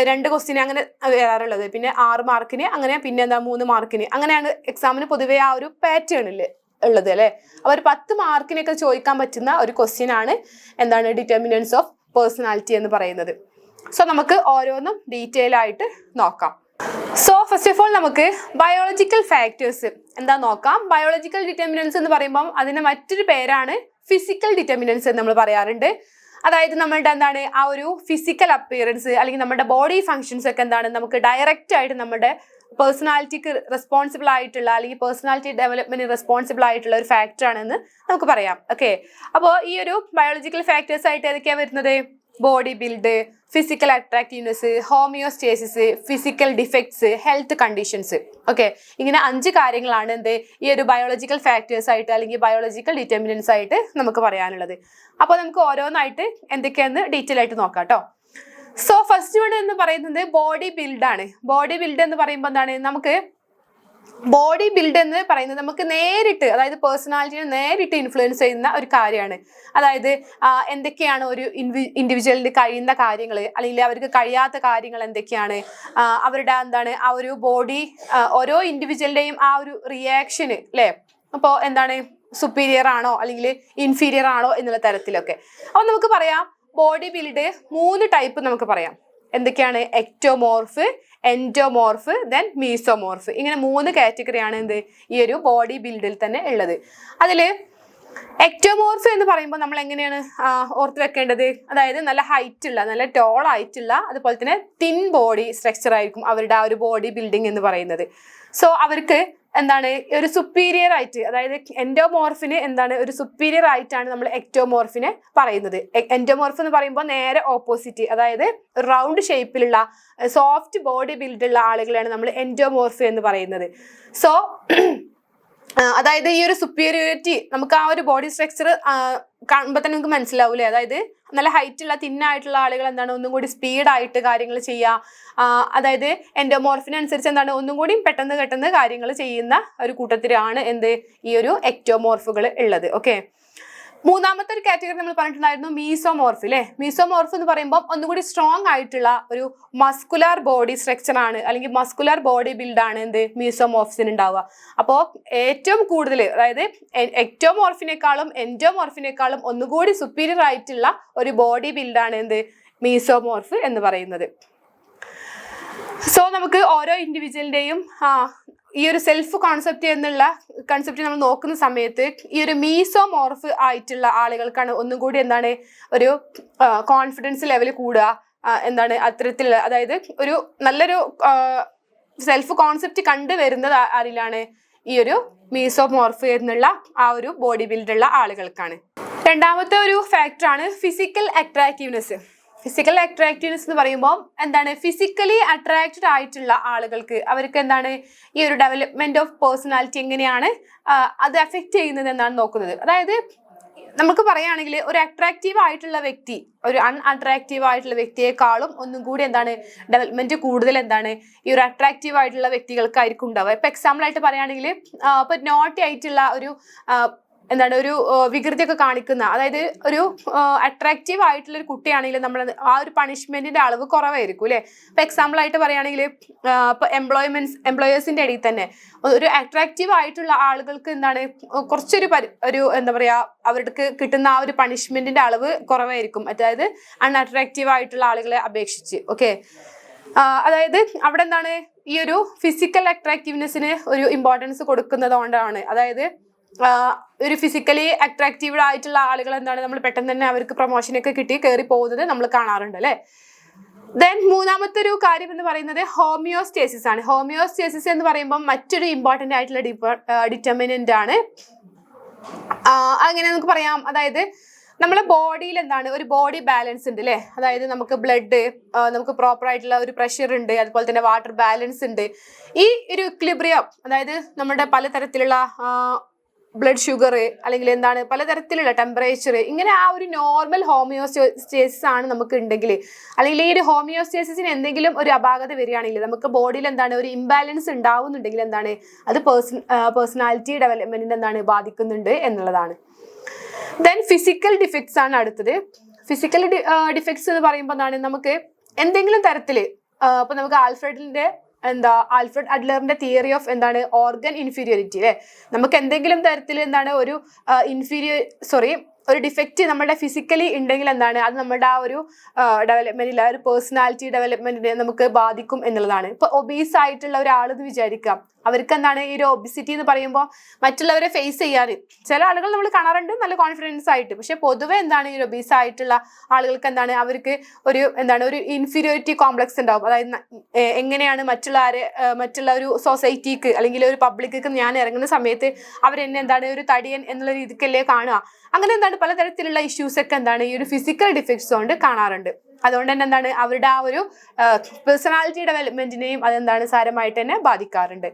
A: 2 ക്വസ്റ്റ്യൻ അങ്ങനെ വരാറുള്ളത്, പിന്നെ 6 മാർക്കിന് അങ്ങനെ, പിന്നെ എന്താ 3 മാർക്കിന് അങ്ങനെയാണ് എക്സാമിന് പൊതുവെ ആ ഒരു പാറ്റേണിൽ ഉള്ളത് അല്ലെ. അപ്പൊ ഒരു 10 മാർക്കിനൊക്കെ ചോദിക്കാൻ പറ്റുന്ന ഒരു ക്വസ്റ്റ്യൻ ആണ് എന്താണ് ഡിറ്റർമിനൻസ് ഓഫ് പേഴ്സണാലിറ്റി എന്ന് പറയുന്നത്. സോ നമുക്ക് ഓരോന്നും ഡീറ്റെയിൽ ആയിട്ട് നോക്കാം. സോ ഫസ്റ്റ് ഓഫ് ഓൾ നമുക്ക് ബയോളജിക്കൽ ഫാക്ടേഴ്സ് എന്താ നോക്കാം. ബയോളജിക്കൽ ഡിറ്റർമിനൻസ് എന്ന് പറയുമ്പോൾ അതിന് മറ്റൊരു പേരാണ് ഫിസിക്കൽ ഡിറ്റർമിനൻസ് എന്ന് നമ്മൾ പറയാറുണ്ട്. അതായത് നമ്മളുടെ എന്താണ് ആ ഒരു ഫിസിക്കൽ അപ്പിയറൻസ് അല്ലെങ്കിൽ നമ്മുടെ ബോഡി ഫങ്ഷൻസ് ഒക്കെ എന്താണ് നമുക്ക് ഡയറക്റ്റ് ആയിട്ട് നമ്മുടെ പേഴ്സണാലിറ്റിക്ക് റെസ്പോൺസിബിൾ ആയിട്ടുള്ള അല്ലെങ്കിൽ പേഴ്സണാലിറ്റി ഡെവലപ്മെന്റിന് റെസ്പോൺസിബിൾ ആയിട്ടുള്ള ഒരു ഫാക്ടർ ആണെന്ന് നമുക്ക് പറയാം. ഓക്കെ, അപ്പോൾ ഈ ഒരു ബയോളജിക്കൽ ഫാക്ടേഴ്സ് ആയിട്ട് ഏതൊക്കെയാണ് വരുന്നത്, body build, physical attractiveness, homeostasis, physical defects, health conditions. Okay, ഇങ്ങനെ 5 കാര്യങ്ങളാണ് എന്ത് ഈ ഒരു ബയോളജിക്കൽ ഫാക്ടേഴ്സ് ആയിട്ട് അല്ലെങ്കിൽ ബയോളജിക്കൽ ഡിറ്റർമിനൻസ് ആയിട്ട് നമുക്ക് പറയാനുള്ളത്. അപ്പോൾ നമുക്ക് ഓരോന്നായിട്ട് എന്തൊക്കെയാണെന്ന് ഡീറ്റെയിൽ ആയിട്ട് നോക്കാം കേട്ടോ. സോ ഫസ്റ്റ് വൺ എന്ന് പറയുന്നത് ബോഡി ബിൽഡാണ്. ബോഡി ബിൽഡ് എന്ന് പറയുമ്പോൾ എന്താണ്, നമുക്ക് ബോഡി ബിൽഡ് എന്ന് പറയുന്നത് നമുക്ക് നേരിട്ട്, അതായത് പേഴ്സണാലിറ്റിനെ നേരിട്ട് ഇൻഫ്ലുവൻസ് ചെയ്യുന്ന ഒരു കാര്യമാണ്. അതായത് എന്തൊക്കെയാണ് ഒരു ഇൻഡിവിജ്വലിന് കഴിയുന്ന കാര്യങ്ങൾ അല്ലെങ്കിൽ അവർക്ക് കഴിയാത്ത കാര്യങ്ങൾ എന്തൊക്കെയാണ്, അവരുടെ എന്താണ് ആ ഒരു ബോഡി, ഓരോ ഇൻഡിവിജ്വലിന്റെയും ആ ഒരു റിയാക്ഷന് അല്ലേ. അപ്പോൾ എന്താണ് സുപ്പീരിയർ ആണോ അല്ലെങ്കിൽ ഇൻഫീരിയർ ആണോ എന്നുള്ള തരത്തിലൊക്കെ. അപ്പോൾ നമുക്ക് പറയാം ബോഡി ബിൽഡ് 3 ടൈപ്പ് നമുക്ക് പറയാം. എന്തൊക്കെയാണ്, എക്ടോമോർഫ്, എൻഡോമോർഫ്, ദെൻ മീസോമോർഫ്. ഇങ്ങനെ 3 കാറ്റഗറിയാണ് എന്ത് ഈ ഒരു ബോഡി ബിൽഡിൽ തന്നെ ഉള്ളത്. അതിൽ എക്ടോമോർഫ് എന്ന് പറയുമ്പോൾ നമ്മൾ എങ്ങനെയാണ് ഓർത്ത് വെക്കേണ്ടത്, അതായത് നല്ല ഹൈറ്റ് ഉള്ള, നല്ല ടോൾ ആയിട്ടുള്ള, അതുപോലെ തന്നെ തിൻ ബോഡി സ്ട്രക്ചർ ആയിരിക്കും അവരുടെ ആ ഒരു ബോഡി ബിൽഡിംഗ് എന്ന് പറയുന്നത്. സോ അവർക്ക് എന്താണ് ഒരു സുപ്പീരിയർ ആയിട്ട്, അതായത് എൻഡോമോർഫിന് എന്താണ് ഒരു സുപ്പീരിയർ ആയിട്ടാണ് നമ്മൾ എക്ടോമോർഫിനെ പറയുന്നത്. എൻഡോമോർഫ് എന്ന് പറയുമ്പോൾ നേരെ ഓപ്പോസിറ്റ്, അതായത് റൗണ്ട് ഷേപ്പിലുള്ള സോഫ്റ്റ് ബോഡി ബിൽഡുള്ള ആളുകളെയാണ് നമ്മൾ എൻഡോമോർഫ് എന്ന് പറയുന്നത്. സോ അതായത് ഈ ഒരു സുപ്പീരിയോറിറ്റി നമുക്ക് ആ ഒരു ബോഡി സ്ട്രക്ചർ കാണുമ്പോൾ തന്നെ നമുക്ക് മനസ്സിലാവൂലേ. അതായത് നല്ല ഹൈറ്റ് ഉള്ള തിന്നായിട്ടുള്ള ആളുകൾ എന്താണ് ഒന്നും കൂടി സ്പീഡായിട്ട് കാര്യങ്ങൾ ചെയ്യുക, അതായത് എൻഡോമോർഫിനനുസരിച്ച് എന്താണ് ഒന്നും കൂടി പെട്ടെന്ന് കാര്യങ്ങൾ ചെയ്യുന്ന ഒരു കൂട്ടത്തിലാണ് എന്ത് ഈ ഒരു എക്ടോമോർഫുകൾ ഉള്ളത്. ഓക്കെ, മൂന്നാമത്തെ ഒരു കാറ്റഗറി നമ്മൾ പറഞ്ഞിട്ടുണ്ടായിരുന്നു മീസോമോർഫ് അല്ലെ. മീസോമോർഫ് എന്ന് പറയുമ്പോൾ ഒന്നുകൂടി സ്ട്രോങ് ആയിട്ടുള്ള ഒരു മസ്കുലാർ ബോഡി സ്ട്രക്ചർ ആണ് അല്ലെങ്കിൽ മസ്കുലാർ ബോഡി ബിൽഡാണ് എന്ത് മീസോമോർഫ്സിന് ഉണ്ടാവുക. അപ്പോൾ ഏറ്റവും കൂടുതൽ, അതായത് എക്ടോമോർഫിനേക്കാളും എൻഡോമോർഫിനേക്കാളും ഒന്നുകൂടി സുപ്പീരിയർ ആയിട്ടുള്ള ഒരു ബോഡി ബിൽഡാണ് എന്ത് മീസോമോർഫ് എന്ന് പറയുന്നത്. സോ നമുക്ക് ഓരോ ഇൻഡിവിജ്വലിന്റെയും ഈ ഒരു സെൽഫ് കോൺസെപ്റ്റ് എന്നുള്ള കൺസെപ്റ്റ് നമ്മൾ നോക്കുന്ന സമയത്ത് ഈ ഒരു മീസോമോർഫ് ആയിട്ടുള്ള ആളുകൾക്കാണ് ഒന്നും കൂടി എന്താണ് ഒരു കോൺഫിഡൻസ് ലെവൽ കൂടുക, എന്താണ് അത്തരത്തിലുള്ള, അതായത് ഒരു നല്ലൊരു സെൽഫ് കോൺസെപ്റ്റ് കണ്ടുവരുന്നത് ആരിലാണ്, ഈ ഒരു മീസോമോർഫ് എന്നുള്ള ആ ഒരു ബോഡി ബിൽഡുള്ള ആളുകൾക്കാണ്. രണ്ടാമത്തെ ഒരു ഫാക്ടറാണ് ഫിസിക്കൽ അട്രാക്റ്റീവ്നെസ്. ഫിസിക്കൽ അട്രാക്റ്റീവ്നെസ് എന്ന് പറയുമ്പോൾ എന്താണ്, ഫിസിക്കലി അട്രാക്റ്റഡ് ആയിട്ടുള്ള ആളുകൾക്ക് അവർക്ക് എന്താണ് ഈ ഒരു ഡെവലപ്മെന്റ് ഓഫ് പേഴ്സണാലിറ്റി എങ്ങനെയാണ് അത് എഫക്റ്റ് ചെയ്യുന്നത് എന്നാണ് നോക്കുന്നത്. അതായത് നമുക്ക് പറയുകയാണെങ്കിൽ ഒരു അട്രാക്റ്റീവ് ആയിട്ടുള്ള വ്യക്തി ഒരു അൺഅട്രാക്റ്റീവ് ആയിട്ടുള്ള വ്യക്തിയെക്കാളും ഒന്നും കൂടി എന്താണ് ഡെവലപ്മെന്റ് കൂടുതൽ എന്താണ് ഈ ഒരു അട്രാക്റ്റീവ് ആയിട്ടുള്ള വ്യക്തികൾക്കായിരിക്കും ഉണ്ടാവുക. ഇപ്പൊ എക്സാമ്പിൾ ആയിട്ട് പറയുകയാണെങ്കിൽ ഇപ്പൊ നോട്ടി ആയിട്ടുള്ള ഒരു എന്താണ് ഒരു വികൃതിയൊക്കെ കാണിക്കുന്ന, അതായത് ഒരു അട്രാക്റ്റീവ് ആയിട്ടുള്ള ഒരു കുട്ടിയാണെങ്കിൽ നമ്മൾ ആ ഒരു പണിഷ്മെന്റിന്റെ അളവ് കുറവായിരിക്കും അല്ലെ. ഇപ്പൊ എക്സാമ്പിൾ ആയിട്ട് പറയുകയാണെങ്കിൽ ഇപ്പൊ എംപ്ലോയേഴ്സിന്റെ ഇടയിൽ തന്നെ ഒരു അട്രാക്റ്റീവ് ആയിട്ടുള്ള ആളുകൾക്ക് എന്താണ് ഒരു എന്താ പറയാ അവർക്ക് കിട്ടുന്ന ആ ഒരു പണിഷ്മെന്റിന്റെ അളവ് കുറവായിരിക്കും, അതായത് അൺഅട്രാക്റ്റീവ് ആയിട്ടുള്ള ആളുകളെ അപേക്ഷിച്ച്. ഓക്കെ, അതായത് അവിടെ എന്താണ് ഈ ഒരു ഫിസിക്കൽ അട്രാക്റ്റീവ്നെസ്സിന് ഒരു ഇമ്പോർട്ടൻസ് കൊടുക്കുന്നത് കൊണ്ടാണ്. അതായത് ഒരു ഫിസിക്കലി അട്രാക്റ്റീവ് ആയിട്ടുള്ള ആളുകൾ എന്താണ് നമ്മൾ പെട്ടെന്ന് തന്നെ അവർക്ക് പ്രൊമോഷനൊക്കെ കിട്ടി കയറി പോകുന്നത് നമ്മൾ കാണാറുണ്ട് അല്ലെ. ദെൻ മൂന്നാമത്തെ ഒരു കാര്യം എന്ന് പറയുന്നത് ഹോമിയോസ്റ്റേസിസ് ആണ്. ഹോമിയോസ്റ്റേസിസ് എന്ന് പറയുമ്പോൾ മറ്റൊരു ഇമ്പോർട്ടന്റ് ആയിട്ടുള്ള ഡിറ്റർമിനന്റ് ആണ്. അങ്ങനെ നമുക്ക് പറയാം, അതായത് നമ്മളെ ബോഡിയിൽ എന്താണ് ഒരു ബോഡി ബാലൻസ് ഉണ്ട് അല്ലെ. അതായത് നമുക്ക് ബ്ലഡ്, നമുക്ക് പ്രോപ്പർ ആയിട്ടുള്ള ഒരു പ്രഷർ ഉണ്ട്, അതുപോലെ തന്നെ വാട്ടർ ബാലൻസ് ഉണ്ട്. ഈ ഒരു ഇക്വിലിബ്രിയം, അതായത് നമ്മുടെ പലതരത്തിലുള്ള ബ്ലഡ് ഷുഗർ അല്ലെങ്കിൽ എന്താണ് പലതരത്തിലുള്ള ടെമ്പറേച്ചർ, ഇങ്ങനെ ആ ഒരു നോർമൽ ഹോമിയോസ്റ്റേസിസ് ആണ് നമുക്ക് ഉണ്ടെങ്കിൽ, അല്ലെങ്കിൽ ഈ ഒരു ഹോമിയോസ്റ്റേസിന് എന്തെങ്കിലും ഒരു അപാകത വരികയാണെങ്കിൽ, നമുക്ക് ബോഡിയിൽ എന്താണ് ഒരു ഇംബാലൻസ് ഉണ്ടാവുന്നുണ്ടെങ്കിൽ എന്താണ് അത് പേഴ്സണാലിറ്റി ഡെവലപ്മെന്റിനെ എന്താണ് ബാധിക്കുന്നുണ്ട് എന്നുള്ളതാണ്. ദെൻ ഫിസിക്കൽ ഡിഫക്ട്സ് ആണ് അടുത്തത്. ഫിസിക്കൽ ഡിഫക്ട്സ് എന്ന് പറയുമ്പോൾ എന്താണ് നമുക്ക് എന്തെങ്കിലും തരത്തില് ഇപ്പൊ നമുക്ക് ആൽഫ്രഡ് അഡ്ലറിന്റെ തിയറി ഓഫ് എന്താണ് ഓർഗൻ ഇൻഫീരിയോറിറ്റി അല്ലെ. നമുക്ക് എന്തെങ്കിലും തരത്തിൽ എന്താണ് ഒരു ഒരു ഡിഫക്റ്റ് നമ്മുടെ ഫിസിക്കലി ഉണ്ടെങ്കിൽ എന്താണ് അത് നമ്മുടെ ആ ഒരു ഡെവലപ്മെന്റിൽ, ആ ഒരു പേഴ്സണാലിറ്റി ഡെവലപ്മെന്റിനെ നമുക്ക് ബാധിക്കും എന്നുള്ളതാണ്. ഇപ്പൊ ഒബീസ് ആയിട്ടുള്ള ഒരാളെന്ന് വിചാരിക്കാം, അവർക്ക് എന്താണ് ഈ ഒരു ഒബിസിറ്റി എന്ന് പറയുമ്പോൾ മറ്റുള്ളവരെ ഫേസ് ചെയ്യാൻ ചില ആളുകൾ നമ്മൾ കാണാറുണ്ട് നല്ല കോൺഫിഡൻസ് ആയിട്ട്. പക്ഷെ പൊതുവെ എന്താണ് ഈ ഒബീസ് ആയിട്ടുള്ള ആളുകൾക്ക് എന്താണ് അവർക്ക് ഒരു ഇൻഫീരിയോറിറ്റി കോംപ്ലക്സ് ഉണ്ടാവും. അതായത് എങ്ങനെയാണ് മറ്റുള്ള ഒരു സൊസൈറ്റിക്ക് അല്ലെങ്കിൽ ഒരു പബ്ലിക്ക് ഞാൻ ഇറങ്ങുന്ന സമയത്ത് അവരെന്നെ എന്താണ് ഒരു തടിയൻ എന്നുള്ള രീതിക്കല്ലേ കാണുക. അങ്ങനെ എന്താണ് പലതരത്തിലുള്ള ഇഷ്യൂസ് ഒക്കെ എന്താണ് ഈ ഒരു ഫിസിക്കൽ ഡിഫക്ട്സ് കൊണ്ട് കാണാറുണ്ട്. അതുകൊണ്ട് തന്നെ എന്താണ് അവരുടെ ആ ഒരു പേഴ്സണാലിറ്റി ഡെവലപ്മെന്റിനെയും അതെന്താണ് സാരമായിട്ട് തന്നെ ബാധിക്കാറുണ്ട്.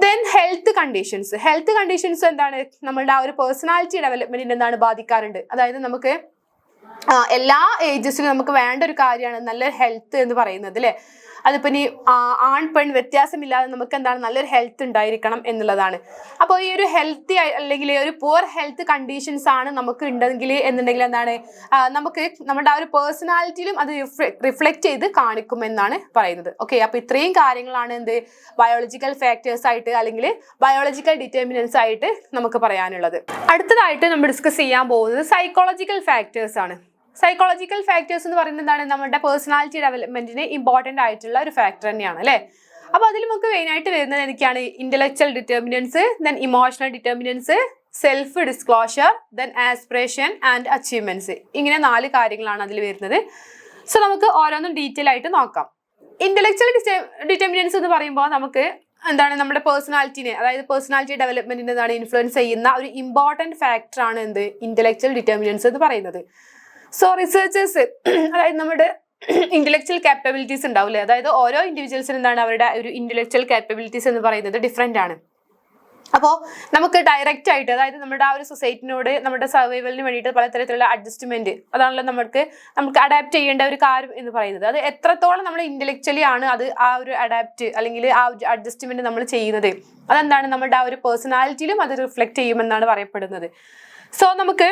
A: ദെൻ ഹെൽത്ത് കണ്ടീഷൻസ് എന്താണ് നമ്മളുടെ ആ ഒരു പേഴ്സണാലിറ്റി ഡെവലപ്മെന്റിനെ എന്താണ് ബാധിക്കാറുണ്ട്. അതായത് നമുക്ക് എല്ലാ ഏജസിലും നമുക്ക് വേണ്ട ഒരു കാര്യമാണ് നല്ല ഹെൽത്ത് എന്ന് പറയുന്നത് അല്ലെ. അതിപ്പോ ഇനി ആൺ പെൺ വ്യത്യാസമില്ലാതെ നമുക്ക് എന്താണ് നല്ലൊരു ഹെൽത്ത് ഉണ്ടായിരിക്കണം എന്നുള്ളതാണ്. അപ്പോൾ ഈ ഒരു ഹെൽത്തി അല്ലെങ്കിൽ ഒരു പുവർ ഹെൽത്ത് കണ്ടീഷൻസ് ആണ് നമുക്ക് ഉണ്ടെങ്കിൽ എന്നുണ്ടെങ്കിൽ എന്താണ് നമുക്ക് നമ്മുടെ ആ ഒരു പേഴ്സണാലിറ്റിയിലും അത് റിഫ്ലക്ട് ചെയ്ത് കാണിക്കും എന്നാണ് പറയുന്നത്. ഓക്കെ, അപ്പൊ ഇത്രയും കാര്യങ്ങളാണ് ബയോളജിക്കൽ ഫാക്ടേഴ്സ് ആയിട്ട് അല്ലെങ്കിൽ ബയോളജിക്കൽ ഡിറ്റർമിനൻസ് ആയിട്ട് നമുക്ക് പറയാനുള്ളത്. അടുത്തതായിട്ട് നമ്മൾ ഡിസ്കസ് ചെയ്യാൻ പോകുന്നത് സൈക്കോളജിക്കൽ ഫാക്ടേഴ്സ് ആണ്. സൈക്കോളജിക്കൽ ഫാക്ടേഴ്സ് എന്ന് പറയുന്നത് എന്താണ് നമ്മുടെ പേഴ്സണാലിറ്റി ഡെവലപ്മെന്റിന് ഇമ്പോർട്ടന്റ് ആയിട്ടുള്ള ഒരു ഫാക്ടർ തന്നെയാണ് അല്ലെ. അപ്പൊ അതിൽ നമുക്ക് മെയിൻ ആയിട്ട് വരുന്നത് എന്തൊക്കെയാണ്? Intellectual determinants, then emotional determinants, self disclosure, then aspiration and achievements. ഇങ്ങനെ 4 കാര്യങ്ങളാണ് അതിൽ വരുന്നത്. സോ നമുക്ക് ഓരോന്നും ഡീറ്റെയിൽ ആയിട്ട് നോക്കാം. ഇന്റലക്ച്വൽ ഡിറ്റർമിനൻസ് എന്ന് പറയുമ്പോൾ നമുക്ക് എന്താണ് നമ്മുടെ പേഴ്സണാലിറ്റിനെ, അതായത് പേഴ്സണാലിറ്റി ഡെവലപ്മെന്റിനെ എന്താണ് ഇൻഫ്ലുവൻസ് ചെയ്യുന്ന ഒരു ഇമ്പോർട്ടന്റ് ഫാക്ടർ ആണ് ഇന്റലക്ച്വൽ ഡിറ്റർമിനൻസ് എന്ന് പറയുന്നത്. സോ റിസർച്ചേഴ്സ്, അതായത് നമ്മുടെ ഇന്റലക്ച്വൽ കാപ്പബിലിറ്റീസ് ഉണ്ടാവില്ലേ, അതായത് ഓരോ ഇൻഡിവിജ്വൽസിന് എന്താണ് അവരുടെ ഒരു ഇന്റലക്ച്വൽ കാപ്പബിലിറ്റീസ് എന്ന് പറയുന്നത് ഡിഫറെന്റ് ആണ്. അപ്പോൾ നമുക്ക് ഡയറക്റ്റ് ആയിട്ട്, അതായത് നമ്മുടെ ആ ഒരു സൊസൈറ്റിനോട് നമ്മുടെ സർവൈവലിന് വേണ്ടിയിട്ട് പലതരത്തിലുള്ള അഡ്ജസ്റ്റ്മെന്റ്, അതാണല്ലോ നമുക്ക് അഡാപ്റ്റ് ചെയ്യേണ്ട ഒരു കാര്യം എന്ന് പറയുന്നത്. അത് എത്രത്തോളം നമ്മൾ ഇന്റലക്ച്വലി ആണ് അത് ആ ഒരു അഡാപ്റ്റ് അല്ലെങ്കിൽ ആ ഒരു അഡ്ജസ്റ്റ്മെന്റ് നമ്മൾ ചെയ്യുന്നത്, അതെന്താണ് നമ്മുടെ ആ ഒരു പേഴ്സണാലിറ്റിയിലും അത് റിഫ്ലക്ട് ചെയ്യുമെന്നാണ് പറയപ്പെടുന്നത്. സോ നമുക്ക്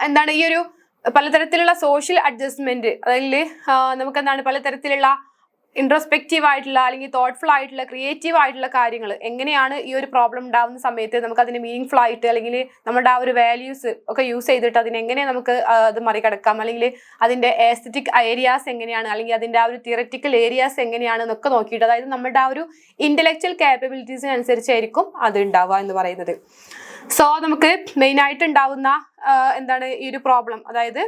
A: എന്താണ് ഈ ഒരു പലതരത്തിലുള്ള സോഷ്യൽ അഡ്ജസ്റ്റ്മെന്റ്, അതിൽ നമുക്ക് എന്താണ് പലതരത്തിലുള്ള ഇൻട്രോസ്പെക്റ്റീവ് ആയിട്ടുള്ള അല്ലെങ്കിൽ തോട്ട്ഫുൾ ആയിട്ടുള്ള ക്രിയേറ്റീവ് ആയിട്ടുള്ള കാര്യങ്ങൾ എങ്ങനെയാണ് ഈ ഒരു പ്രോബ്ലം ഉണ്ടാകുന്ന സമയത്ത് നമുക്ക് അതിന് മീനിങ് ഫുൾ ആയിട്ട് അല്ലെങ്കിൽ നമ്മുടെ ആ ഒരു വാല്യൂസ് ഒക്കെ യൂസ് ചെയ്തിട്ട് അതിനെങ്ങനെ നമുക്ക് അത് മറികടക്കാം, അല്ലെങ്കിൽ അതിന്റെ എസ്തെറ്റിക് ഏരിയാസ് എങ്ങനെയാണ്, അല്ലെങ്കിൽ അതിന്റെ ആ ഒരു തിയററ്റിക്കൽ ഏരിയാസ് എങ്ങനെയാണ് എന്നൊക്കെ നോക്കിയിട്ട്, അതായത് നമ്മുടെ ആ ഒരു ഇന്റലക്ച്വൽ കാപ്പബിലിറ്റീസിനനുസരിച്ചായിരിക്കും അത് ഉണ്ടാവുക എന്ന് പറയുന്നത്. സോ നമുക്ക് മെയിൻ ആയിട്ട് ഉണ്ടാവുന്ന എന്താണ് ഈ ഒരു പ്രോബ്ലം, അതായത്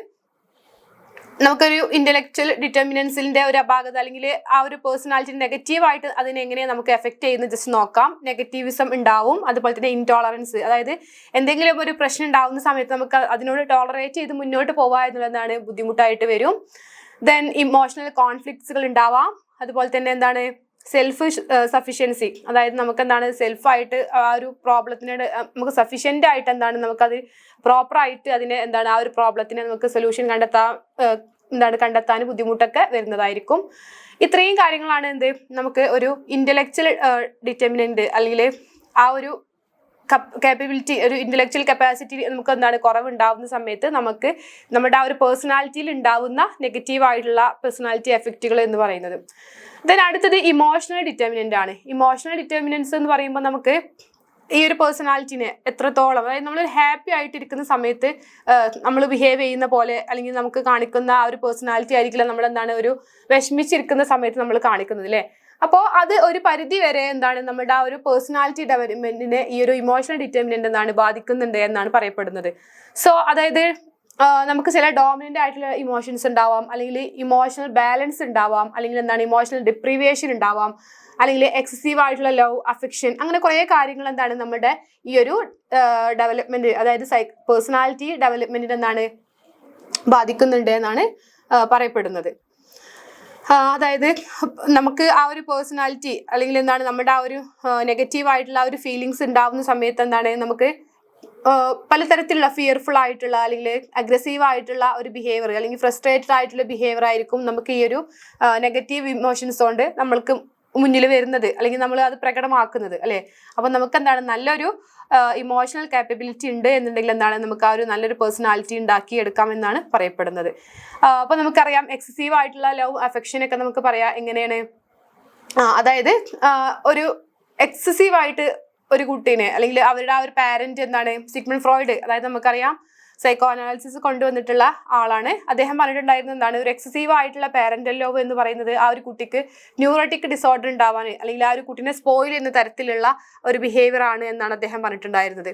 A: നമുക്കൊരു ഇന്റലക്ച്വൽ ഡിറ്റർമിനൻസിന്റെ ഒരു അപാകത അല്ലെങ്കിൽ ആ ഒരു പേഴ്സണാലിറ്റി നെഗറ്റീവായിട്ട് അതിനെങ്ങനെ നമുക്ക് എഫക്ട് ചെയ്യുന്നത് ജസ്റ്റ് നോക്കാം. നെഗറ്റീവിസം ഉണ്ടാവും, അതുപോലെ തന്നെ ഇൻടോളറൻസ്, അതായത് എന്തെങ്കിലും ഒരു പ്രശ്നം ഉണ്ടാവുന്ന സമയത്ത് നമുക്ക് അതിനോട് ടോളറേറ്റ് ചെയ്ത് മുന്നോട്ട് പോവുക എന്നുള്ളതാണ് ബുദ്ധിമുട്ടായിട്ട് വരും. ദെൻ ഇമോഷണൽ കോൺഫ്ലിക്ട്സുകൾ ഉണ്ടാവാം, അതുപോലെ തന്നെ എന്താണ് സെൽഫ് സഫിഷ്യൻസി, അതായത് നമുക്ക് എന്താണ് സെൽഫായിട്ട് ആ ഒരു പ്രോബ്ലത്തിനോട് നമുക്ക് സഫിഷ്യൻ്റ് ആയിട്ട് എന്താണ് നമുക്കത് പ്രോപ്പറായിട്ട് അതിനെ എന്താണ് ആ ഒരു പ്രോബ്ലത്തിന് നമുക്ക് സൊല്യൂഷൻ കണ്ടെത്താൻ ബുദ്ധിമുട്ടൊക്കെ വരുന്നതായിരിക്കും. ഇത്രയും കാര്യങ്ങളാണ് നമുക്ക് ഒരു ഇന്റലക്ച്വൽ ഡിറ്റർമിനന്റ് അല്ലെങ്കിൽ ആ ഒരു കേപ്പബിലിറ്റി, ഒരു ഇന്റലക്ച്വൽ കപ്പാസിറ്റി നമുക്ക് എന്താണ് കുറവുണ്ടാവുന്ന സമയത്ത് നമുക്ക് നമ്മുടെ ആ ഒരു പേഴ്സണാലിറ്റിയിൽ ഉണ്ടാവുന്ന നെഗറ്റീവായിട്ടുള്ള പേഴ്സണാലിറ്റി എഫക്റ്റുകൾ എന്ന് പറയുന്നത്. ദെൻ അടുത്തത് ഇമോഷണൽ ഡിറ്റർമിനന്റ് ആണ്. ഇമോഷണൽ ഡിറ്റർമിനൻസ് എന്ന് പറയുമ്പോൾ നമുക്ക് ഈ ഒരു പേഴ്സണാലിറ്റിനെ എത്രത്തോളം, അതായത് നമ്മൾ ഹാപ്പി ആയിട്ടിരിക്കുന്ന സമയത്ത് നമ്മൾ ബിഹേവ് ചെയ്യുന്ന പോലെ അല്ലെങ്കിൽ നമുക്ക് കാണിക്കുന്ന ആ ഒരു പേഴ്സണാലിറ്റി ആയിരിക്കില്ല നമ്മൾ എന്താണ് ഒരു വിഷമിച്ചിരിക്കുന്ന സമയത്ത് നമ്മൾ കാണിക്കുന്നത് അല്ലേ. അപ്പോൾ അത് ഒരു പരിധി വരെ എന്താണ് നമ്മുടെ ആ ഒരു പേഴ്സണാലിറ്റി ഡെവലപ്മെന്റിനെ ഈ ഒരു ഇമോഷണൽ ഡിറ്റർമിനന്റ് എന്താണ് ബാധിക്കുന്നുണ്ട് എന്നാണ് പറയപ്പെടുന്നത്. സോ അതായത് നമുക്ക് ചില ഡോമിനന്റ് ആയിട്ടുള്ള ഇമോഷൻസ് ഉണ്ടാവാം, അല്ലെങ്കിൽ ഇമോഷണൽ ബാലൻസ് ഉണ്ടാവാം, അല്ലെങ്കിൽ എന്താണ് ഇമോഷണൽ ഡിപ്രീവിയേഷൻ ഉണ്ടാവാം, അല്ലെങ്കിൽ എക്സസീവ് ആയിട്ടുള്ള ലവ്, അഫെക്ഷൻ, അങ്ങനെ കുറേ കാര്യങ്ങൾ എന്താണ് നമ്മുടെ ഈ ഒരു ഡെവലപ്മെന്റ്, അതായത് പേഴ്സണാലിറ്റി ഡെവലപ്മെന്റിന് എന്താണ് ബാധിക്കുന്നുണ്ട് എന്നാണ് പറയപ്പെടുന്നത്. അതായത് നമുക്ക് ആ ഒരു പേഴ്സണാലിറ്റി അല്ലെങ്കിൽ എന്താണ് നമ്മുടെ ആ ഒരു നെഗറ്റീവ് ആയിട്ടുള്ള ആ ഒരു ഫീലിങ്സ് ഉണ്ടാവുന്ന സമയത്ത് എന്താണ് നമുക്ക് പലതരത്തിലുള്ള ഫിയർഫുൾ ആയിട്ടുള്ള അല്ലെങ്കിൽ അഗ്രസീവ് ആയിട്ടുള്ള ഒരു ബിഹേവിയർ അല്ലെങ്കിൽ ഫ്രസ്ട്രേറ്റഡ് ആയിട്ടുള്ള ബിഹേവിയർ ആയിരിക്കും നമുക്ക് ഈ ഒരു നെഗറ്റീവ് ഇമോഷൻസ് കൊണ്ട് നമ്മൾക്ക് മുന്നിൽ വരുന്നത് അല്ലെങ്കിൽ നമ്മൾ അത് പ്രകടമാക്കുന്നത് അല്ലെ. അപ്പൊ നമുക്ക് എന്താണ് നല്ലൊരു ഇമോഷണൽ കാപ്പബിലിറ്റി ഉണ്ട് എന്നുണ്ടെങ്കിൽ എന്താണ് നമുക്ക് ആ ഒരു നല്ലൊരു പേഴ്സണാലിറ്റി ഉണ്ടാക്കി എടുക്കാമെന്നാണ് പറയപ്പെടുന്നത്. അപ്പൊ നമുക്കറിയാം എക്സസീവ് ആയിട്ടുള്ള ലവ്, അഫെക്ഷൻ ഒക്കെ നമുക്ക് പറയാം എങ്ങനെയാണ്, അതായത് ഒരു എക്സസീവ് ആയിട്ട് ഒരു കുട്ടീനെ അല്ലെങ്കിൽ അവരുടെ ആ ഒരു പാരന്റ് എന്താണ് സിഗ്മണ്ട് ഫ്രോയിഡ്, അതായത് നമുക്കറിയാം സൈക്കോ അനാലിസിസ് കൊണ്ടുവന്നിട്ടുള്ള ആളാണ്. അദ്ദേഹം പറഞ്ഞിട്ടുണ്ടായിരുന്നത് എന്താണ് ഒരു എക്സസീവ് ആയിട്ടുള്ള പാരന്റൽ ലവ് എന്ന് പറയുന്നത് ആ ഒരു കുട്ടിക്ക് ന്യൂറോട്ടിക് ഡിസോർഡർ ഉണ്ടാവാൻ അല്ലെങ്കിൽ ആ ഒരു കുട്ടീനെ സ്പോയിൽ ചെയ്യുന്ന തരത്തിലുള്ള ഒരു ബിഹേവിയർ ആണ് എന്നാണ് അദ്ദേഹം പറഞ്ഞിട്ടുണ്ടായിരുന്നത്.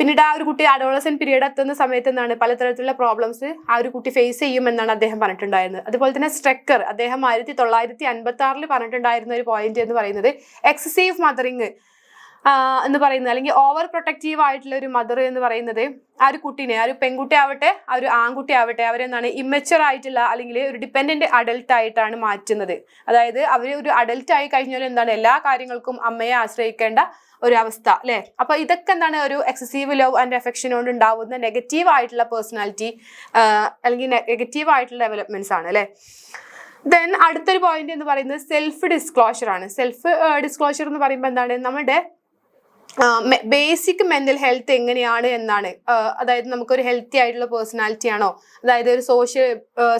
A: പിന്നീട് ആ ഒരു കുട്ടി അഡോളസെന്റ് പീരീഡ് എത്തുന്ന സമയത്ത് എന്താണ് പലതരത്തിലുള്ള പ്രോബ്ലംസ് ആ ഒരു കുട്ടി ഫേസ് ചെയ്യും എന്നാണ് അദ്ദേഹം പറഞ്ഞിട്ടുണ്ടായിരുന്നത്. അതുപോലെ തന്നെ സ്ട്രെക്കർ അദ്ദേഹം 1956 പറഞ്ഞിട്ടുണ്ടായിരുന്ന ഒരു പോയിന്റ് എന്ന് പറയുന്നത് എക്സസീവ് മദറിങ് എന്ന് പറയുന്നത് അല്ലെങ്കിൽ ഓവർ പ്രൊട്ടക്റ്റീവ് ആയിട്ടുള്ള ഒരു മദർ എന്ന് പറയുന്നത് ആ ഒരു കുട്ടീനെ, ആ ഒരു പെൺകുട്ടി ആവട്ടെ ആ ഒരു ആൺകുട്ടി ആവട്ടെ അവരെന്താണ് ഇമ്മച്ചുവർ ആയിട്ടുള്ള അല്ലെങ്കിൽ ഒരു ഡിപ്പെൻഡന്റ് അഡൽട്ട് ആയിട്ടാണ് മാറ്റുന്നത്. അതായത് അവർ ഒരു അഡൽട്ട് ആയി കഴിഞ്ഞാൽ എന്താണ് എല്ലാ കാര്യങ്ങൾക്കും അമ്മയെ ആശ്രയിക്കേണ്ട ഒരു അവസ്ഥ അല്ലെ. അപ്പൊ ഇതൊക്കെ എന്താണ് ഒരു എക്സസീവ് ലവ് ആൻഡ് അഫെക്ഷൻ കൊണ്ട് ഉണ്ടാവുന്ന നെഗറ്റീവ് ആയിട്ടുള്ള പേഴ്സണാലിറ്റി അല്ലെങ്കിൽ നെഗറ്റീവ് ആയിട്ടുള്ള ഡെവലപ്മെന്റ്സ് ആണ് അല്ലെ. ദെൻ അടുത്തൊരു പോയിന്റ് എന്ന് പറയുന്നത് സെൽഫ് ഡിസ്ക്ലോഷർ ആണ്. സെൽഫ് ഡിസ്ക്ലോഷർ എന്ന് പറയുമ്പോൾ എന്താണ് നമ്മുടെ ബേസിക് മെന്റൽ ഹെൽത്ത് എങ്ങനെയാണ് എന്നാണ്. അതായത് നമുക്കൊരു ഹെൽത്തി ആയിട്ടുള്ള പേഴ്സണാലിറ്റി ആണോ, അതായത് ഒരു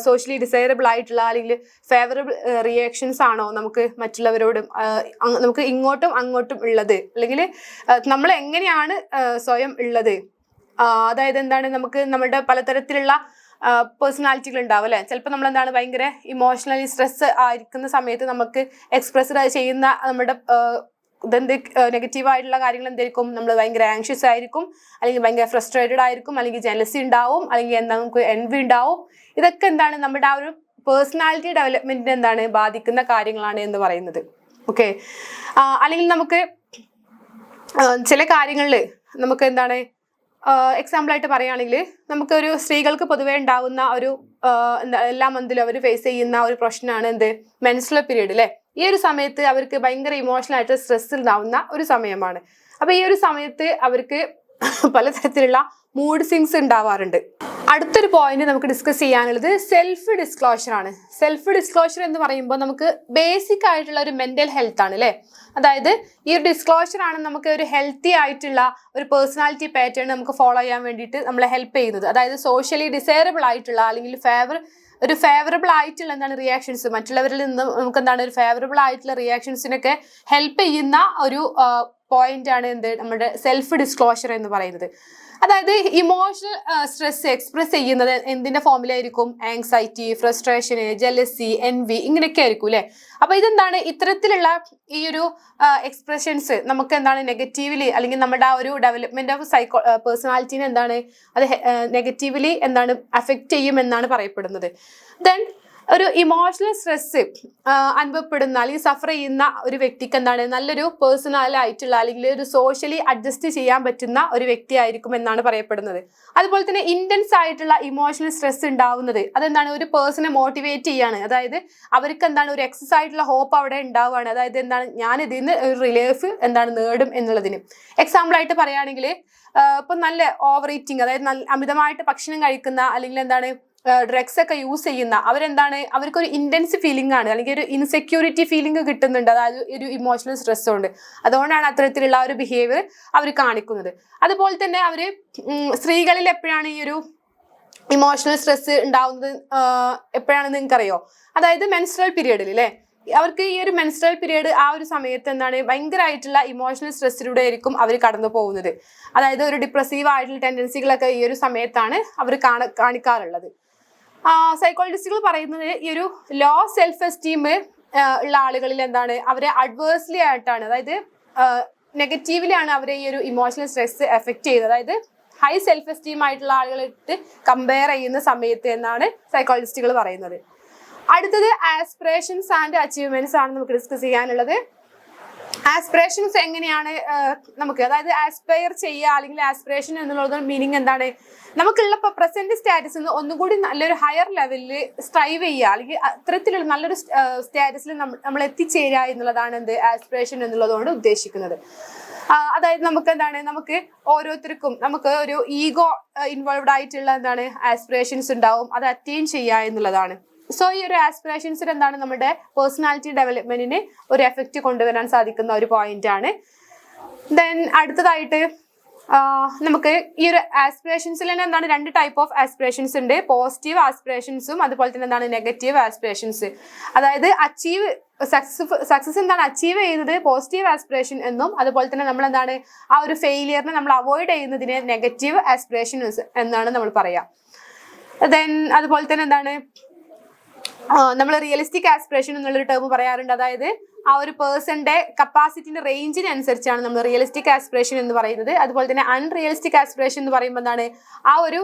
A: സോഷ്യലി ഡിസൈറബിൾ ആയിട്ടുള്ള അല്ലെങ്കിൽ ഫേവറബിൾ റിയാക്ഷൻസ് ആണോ നമുക്ക് മറ്റുള്ളവരോടും നമുക്ക് ഇങ്ങോട്ടും അങ്ങോട്ടും ഉള്ളത്, അല്ലെങ്കിൽ നമ്മൾ എങ്ങനെയാണ് സ്വയം ഉള്ളത്. അതായത് എന്താണ് നമുക്ക് നമ്മുടെ പലതരത്തിലുള്ള പേഴ്സണാലിറ്റികൾ ഉണ്ടാവും അല്ലെ. ചിലപ്പോൾ നമ്മൾ എന്താണ് ഭയങ്കര ഇമോഷണലി സ്ട്രെസ് ആയിരിക്കുന്ന സമയത്ത് നമുക്ക് എക്സ്പ്രസ് ചെയ്യുന്ന നമ്മുടെ ഇതെന്ത് നെഗറ്റീവ് ആയിട്ടുള്ള കാര്യങ്ങൾ എന്തായിരിക്കും, നമ്മൾ ഭയങ്കര ആങ്ഷ്യസ് ആയിരിക്കും, അല്ലെങ്കിൽ ഭയങ്കര ഫ്രസ്ട്രേറ്റഡ് ആയിരിക്കും, അല്ലെങ്കിൽ ജെലസി ഉണ്ടാവും, അല്ലെങ്കിൽ എന്താ നമുക്ക് എൻവി ഉണ്ടാവും. ഇതൊക്കെ എന്താണ് നമ്മുടെ ആ ഒരു പേഴ്സണാലിറ്റി ഡെവലപ്മെന്റിനെ എന്താണ് ബാധിക്കുന്ന കാര്യങ്ങളാണ് എന്ന് പറയുന്നത്. ഓക്കെ, അല്ലെങ്കിൽ നമുക്ക് ചില കാര്യങ്ങളിൽ നമുക്ക് എന്താണ് എക്സാമ്പിൾ ആയിട്ട് പറയുകയാണെങ്കിൽ നമുക്കൊരു സ്ത്രീകൾക്ക് പൊതുവേ ഉണ്ടാവുന്ന ഒരു എല്ലാ മന്തിലും അവർ ഫേസ് ചെയ്യുന്ന ഒരു പ്രശ്നമാണ് എന്ത് മെൻസ്ട്രുവൽ പീരീഡ് അല്ലെ. ഈ ഒരു സമയത്ത് അവർക്ക് ഭയങ്കര ഇമോഷണൽ ആയിട്ട് സ്ട്രെസ് ഉണ്ടാവുന്ന ഒരു സമയമാണ്. അപ്പൊ ഈ ഒരു സമയത്ത് അവർക്ക് പലതരത്തിലുള്ള മൂഡ് സ്വിങ്സ് ഉണ്ടാവാറുണ്ട്. അടുത്തൊരു പോയിന്റ് നമുക്ക് ഡിസ്കസ് ചെയ്യാനുള്ളത് സെൽഫ് ഡിസ്ക്ലോഷർ ആണ്. സെൽഫ് ഡിസ്ക്ലോഷർ എന്ന് പറയുമ്പോൾ നമുക്ക് ബേസിക് ആയിട്ടുള്ള ഒരു മെന്റൽ ഹെൽത്ത് ആണ് അല്ലെ. അതായത് ഈ ഒരു ഡിസ്ക്ലോഷർ ആണ് നമുക്ക് ഒരു ഹെൽത്തി ആയിട്ടുള്ള ഒരു പേഴ്സണാലിറ്റി പാറ്റേൺ നമുക്ക് ഫോളോ ചെയ്യാൻ വേണ്ടിയിട്ട് നമ്മളെ ഹെൽപ്പ് ചെയ്യുന്നത്. അതായത് സോഷ്യലി ഡിസൈറബിൾ ആയിട്ടുള്ള അല്ലെങ്കിൽ ഒരു ഫേവറബിൾ ആയിട്ടുള്ള എന്താണ് റിയാക്ഷൻസ്, മറ്റുള്ളവരിൽ നിന്ന് നമുക്ക് എന്താണ് ഒരു ഫേവറബിൾ ആയിട്ടുള്ള റിയാക്ഷൻസിനൊക്കെ ഹെൽപ്പ് ചെയ്യുന്ന ഒരു പോയിന്റ് ആണ് എന്ത് നമ്മുടെ സെൽഫ് ഡിസ്ക്ലോഷർ എന്ന് പറയുന്നത്. അതായത് ഇമോഷണൽ സ്ട്രെസ് എക്സ്പ്രസ് ചെയ്യുന്നത് എന്തിന്റെ ഫോമിലായിരിക്കും, ആങ്സൈറ്റി, ഫ്രസ്ട്രേഷന്, ജെലസി, എൻവി, ഇങ്ങനെയൊക്കെ ആയിരിക്കും അല്ലെ. അപ്പൊ ഇതെന്താണ് ഇത്തരത്തിലുള്ള ഈ ഒരു എക്സ്പ്രഷൻസ് നമുക്ക് എന്താണ് നെഗറ്റീവ്ലി അല്ലെങ്കിൽ നമ്മുടെ ആ ഒരു ഡെവലപ്മെന്റ് ഓഫ് പേഴ്സണാലിറ്റിനെ എന്താണ് അത് നെഗറ്റീവ്ലി എന്താണ് അഫക്റ്റ് ചെയ്യും എന്നാണ് പറയപ്പെടുന്നത്. ദെൻ ഒരു ഇമോഷണൽ സ്ട്രെസ് അനുഭവപ്പെടുന്ന അല്ലെങ്കിൽ സഫർ ചെയ്യുന്ന ഒരു വ്യക്തിക്ക് എന്താണ് നല്ലൊരു പേഴ്സണൽ ആയിട്ടുള്ള അല്ലെങ്കിൽ ഒരു സോഷ്യലി അഡ്ജസ്റ്റ് ചെയ്യാൻ പറ്റുന്ന ഒരു വ്യക്തി ആയിരിക്കും എന്നാണ് പറയപ്പെടുന്നത്. അതുപോലെ തന്നെ ഇന്റൻസ് ആയിട്ടുള്ള ഇമോഷണൽ സ്ട്രെസ് ഉണ്ടാവുന്നത് അതെന്താണ് ഒരു പേഴ്സണെ മോട്ടിവേറ്റ് ചെയ്യാണ്. അതായത് അവർക്ക് എന്താണ് ഒരു എക്സസ് ആയിട്ടുള്ള ഹോപ്പ് അവിടെ ഉണ്ടാവുകയാണ്. അതായത് എന്താണ് ഞാൻ ഇതിൽ നിന്ന് ഒരു റിലീഫ് എന്താണ് നേടും എന്നുള്ളതിന്. എക്സാമ്പിൾ ആയിട്ട് പറയുകയാണെങ്കിൽ ഇപ്പൊ നല്ല ഓവർ ഈറ്റിംഗ്, അതായത് അമിതമായിട്ട് ഭക്ഷണം കഴിക്കുന്ന അല്ലെങ്കിൽ എന്താണ് ഡ്രഗ്സ് ഒക്കെ യൂസ് ചെയ്യുന്ന അവരെന്താണ്, അവർക്കൊരു ഇന്റൻസ് ഫീലിംഗ് ആണ്, അല്ലെങ്കിൽ ഒരു ഇൻസെക്യൂരിറ്റി ഫീലിംഗ് കിട്ടുന്നുണ്ട്, അതായത് ഒരു ഇമോഷണൽ സ്ട്രെസ് ഉണ്ട്. അതുകൊണ്ടാണ് അത്തരത്തിലുള്ള ഒരു ബിഹേവിയർ അവർ കാണിക്കുന്നത്. അതുപോലെ തന്നെ അവര് സ്ത്രീകളിൽ എപ്പോഴാണ് ഈ ഒരു ഇമോഷണൽ സ്ട്രെസ് ഉണ്ടാവുന്നത് എപ്പോഴാണെന്ന് നിങ്ങൾക്കറിയോ? അതായത് മെൻസ്ട്രൽ പീരീഡിൽ അല്ലേ, അവർക്ക് ഈ ഒരു മെൻസ്ട്രൽ പീരീഡ് ആ ഒരു സമയത്ത് എന്താണ് ഭയങ്കരമായിട്ടുള്ള ഇമോഷണൽ സ്ട്രെസ്സിലൂടെ ആയിരിക്കും അവർ കടന്നു പോകുന്നത്. അതായത് ഒരു ഡിപ്രസീവ് ആയിട്ടുള്ള ടെൻഡൻസികളൊക്കെ ഈ ഒരു സമയത്താണ് അവർ കാണിക്കാറുള്ളത്. സൈക്കോളജിസ്റ്റുകൾ പറയുന്നത് ഈ ഒരു ലോ സെൽഫ് എസ്റ്റീം ഉള്ള ആളുകളിൽ എന്താണ് അവരെ അഡ്വേഴ്സ്ലി ആയിട്ടാണ്, അതായത് നെഗറ്റീവ്ലി ആണ് അവരെ ഈ ഒരു ഇമോഷണൽ സ്ട്രെസ് എഫക്ട് ചെയ്യുന്നത്. അതായത് ഹൈ സെൽഫ് എസ്റ്റീം ആയിട്ടുള്ള ആളുകളായിട്ട് കമ്പയർ ചെയ്യുന്ന സമയത്ത് എന്നാണ് സൈക്കോളജിസ്റ്റുകൾ പറയുന്നത്. അടുത്തത് ആസ്പിറേഷൻസ് ആൻഡ് അച്ചീവ്മെന്റ്സ് ആണ് നമുക്ക് ഡിസ്കസ് ചെയ്യാനുള്ളത്. ആസ്പിറേഷൻസ് എങ്ങനെയാണ് നമുക്ക്, അതായത് ആസ്പയർ ചെയ്യുക അല്ലെങ്കിൽ ആസ്പിറേഷൻ എന്നുള്ളത് മീനിങ് എന്താണ്, നമുക്കുള്ള പ്രസന്റ് സ്റ്റാറ്റസിൽ നിന്ന് ഒന്നുകൂടി നല്ലൊരു ഹയർ ലെവലിൽ സ്ട്രൈവ് ചെയ്യുക, അല്ലെങ്കിൽ അത്തരത്തിലുള്ള നല്ലൊരു സ്റ്റാറ്റസിൽ നമ്മൾ എത്തിച്ചേരുക എന്നുള്ളതാണ് എന്ത് ആസ്പിറേഷൻ എന്നുള്ളതുകൊണ്ട് ഉദ്ദേശിക്കുന്നത്. അതായത് നമുക്ക് എന്താണ്, നമുക്ക് ഓരോരുത്തർക്കും നമുക്ക് ഒരു ഈഗോ ഇൻവോൾവ്ഡ് ആയിട്ടുള്ള എന്താണ് ആസ്പിറേഷൻസ് ഉണ്ടാവും, അത് അറ്റൈൻ ചെയ്യുക എന്നുള്ളതാണ്. സോ ഈ ഒരു ആസ്പിറേഷൻസിൽ എന്താണ് നമ്മുടെ പേഴ്സണാലിറ്റി ഡെവലപ്മെന്റിന് ഒരു എഫക്റ്റ് കൊണ്ടുവരാൻ സാധിക്കുന്ന ഒരു പോയിന്റ് ആണ്. ദെൻ അടുത്തതായിട്ട് നമുക്ക് ഈ ഒരു ആസ്പിറേഷൻസിൽ തന്നെ എന്താണ് രണ്ട് ടൈപ്പ് ഓഫ് ആസ്പിറേഷൻസ് ഉണ്ട്. പോസിറ്റീവ് ആസ്പിറേഷൻസും അതുപോലെ തന്നെ എന്താണ് നെഗറ്റീവ് ആസ്പിറേഷൻസ്. അതായത് സക്സസ് എന്താണ് അച്ചീവ് ചെയ്യുന്നത് പോസിറ്റീവ് ആസ്പിറേഷൻ എന്നും, അതുപോലെ തന്നെ നമ്മൾ എന്താണ് ആ ഒരു ഫെയിലിയറിനെ നമ്മൾ അവോയ്ഡ് ചെയ്യുന്നതിന് നെഗറ്റീവ് ആസ്പിറേഷൻസ് എന്നാണ് നമ്മൾ പറയാം. ദെൻ അതുപോലെ തന്നെ എന്താണ് നമ്മൾ റിയലിസ്റ്റിക് ആസ്പിറേഷൻ എന്നുള്ളൊരു ടേം പറയാറുണ്ട്. അതായത് ആ ഒരു പേഴ്സന്റെ കപ്പാസിറ്റിന്റെ റേഞ്ചിനനുസരിച്ചാണ് നമ്മൾ റിയലിസ്റ്റിക് ആസ്പിറേഷൻ എന്ന് പറയുന്നത്. അതുപോലെ തന്നെ അൺറിയലിസ്റ്റിക് ആസ്പിറേഷൻ എന്ന് പറയുമ്പോൾ എന്താണ് ആ ഒരു